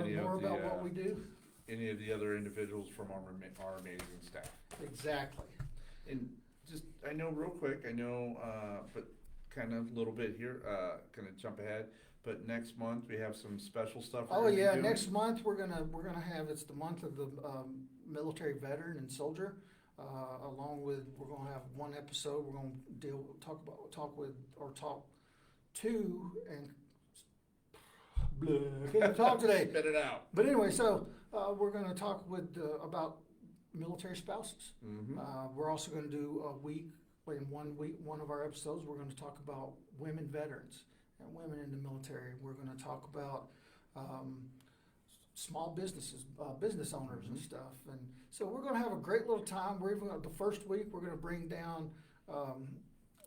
any of more about the, what we do. Any of the other individuals from our amazing staff. Exactly. And just, I know real quick, but kind of a little bit here, gonna jump ahead, but next month we have some special stuff. we're Oh gonna be yeah, doing. next month we're gonna have, it's the month of the military veteran and soldier. Along with, we're gonna have one episode, we're gonna talk to and blah, can't talk today. Spit it out. But anyway, so we're gonna talk about military spouses. Mm-hmm. We're also gonna do one of our episodes, we're gonna talk about women veterans and women in the military. We're gonna talk about small businesses, business owners and stuff. And so we're gonna have a great little time. We're even, the first week, we're gonna bring down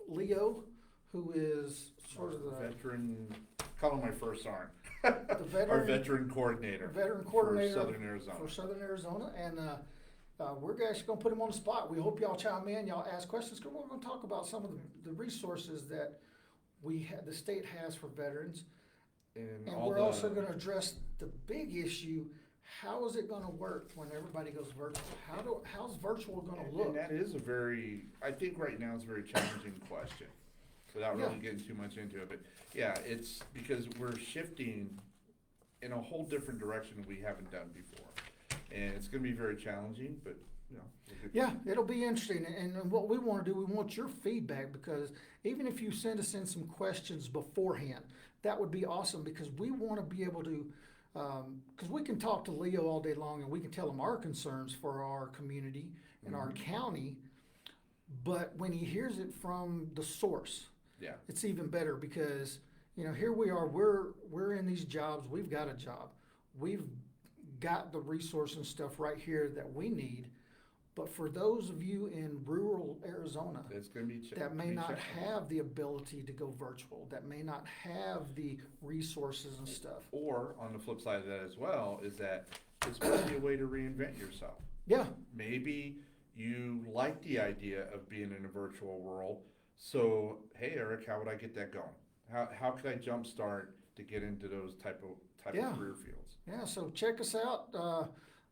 Leo, who is sort of the Veteran, call him my first arm. veteran- Our veteran coordinator. veteran coordinator For Southern Arizona. for Southern Arizona. And we're actually gonna put him on the spot. We hope y'all chime in, y'all ask questions, because we're gonna talk about some of the resources that the state has for veterans. And And all we're the, also gonna address the big issue, how is it gonna work when everybody goes virtual? How's virtual gonna and look? that is I think right now it's a very challenging question, without really Yeah. getting too much into it. But yeah, it's because we're shifting in a whole different direction than we haven't done before. And it's gonna be very challenging, but, we'll get Yeah, it'll be interesting, and what we wanna do, we want your feedback, because even if you send us in some questions beforehand, that would be awesome, because we wanna be able to, cause we can talk to Leo all day long, and we can tell him our concerns for our community and our county, but when he hears it from the source, Yeah. it's even better, because, here we are, we're in these jobs, we've got a job, we've got the resource and stuff right here that we need. But for those of you in rural Arizona It's gonna be that may not challenging. have the ability to go virtual, that may not have the resources and stuff. Or, on the flip side of that as well, is that it's gonna be a way to reinvent yourself. Yeah, Maybe you like the idea of being in a virtual world, so, hey, Eric, how would I get that going? How could I jumpstart to get into those type of Yeah. career fields? yeah, so check us out.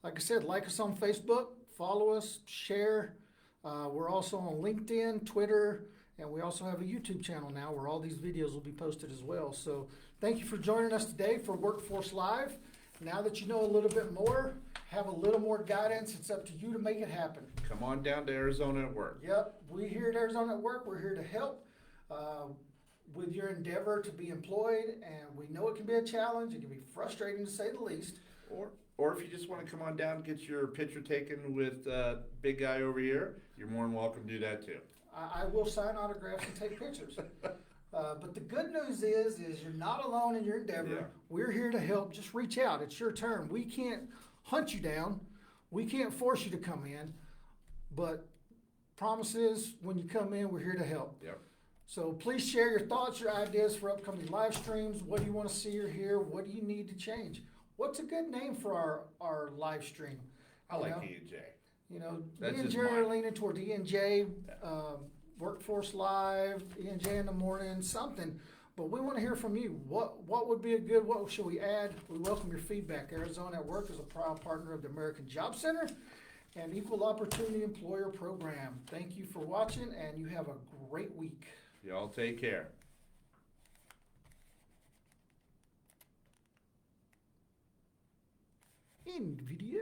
Like I said, like us on Facebook, follow us, share. We're also on LinkedIn, Twitter, and we also have a YouTube channel now where all these videos will be posted as well. So thank you for joining us today for Workforce Live. Now that you know a little bit more, have a little more guidance. It's up to you to make it happen. Come on down to Arizona at Work. Yep, we here at Arizona at Work, we're here to help with your endeavor to be employed, and we know it can be a challenge. It can be frustrating to say the least. Or if you just want to come on down and get your picture taken with big guy over here, you're more than welcome to do that too. I will sign autographs and take pictures. But the good news is you're not alone in your endeavor. Yeah. We're here to help. Just reach out. It's your turn. We can't hunt you down. We can't force you to come in. But promise is, when you come in, we're here to help. Yep. So please share your thoughts, your ideas for upcoming live streams. What do you want to see or hear? What do you need to change? What's a good name for our live stream? I like know? E&J. You know, That's me and just Jerry are mine. leaning toward E&J, Workforce Live, E&J in the morning, something. But we want to hear from you. What would be a good, what should we add? We welcome your feedback. Arizona at Work is a proud partner of the American Job Center and Equal Opportunity Employer Program. Thank you for watching, and you have a great week. Y'all take care. End video.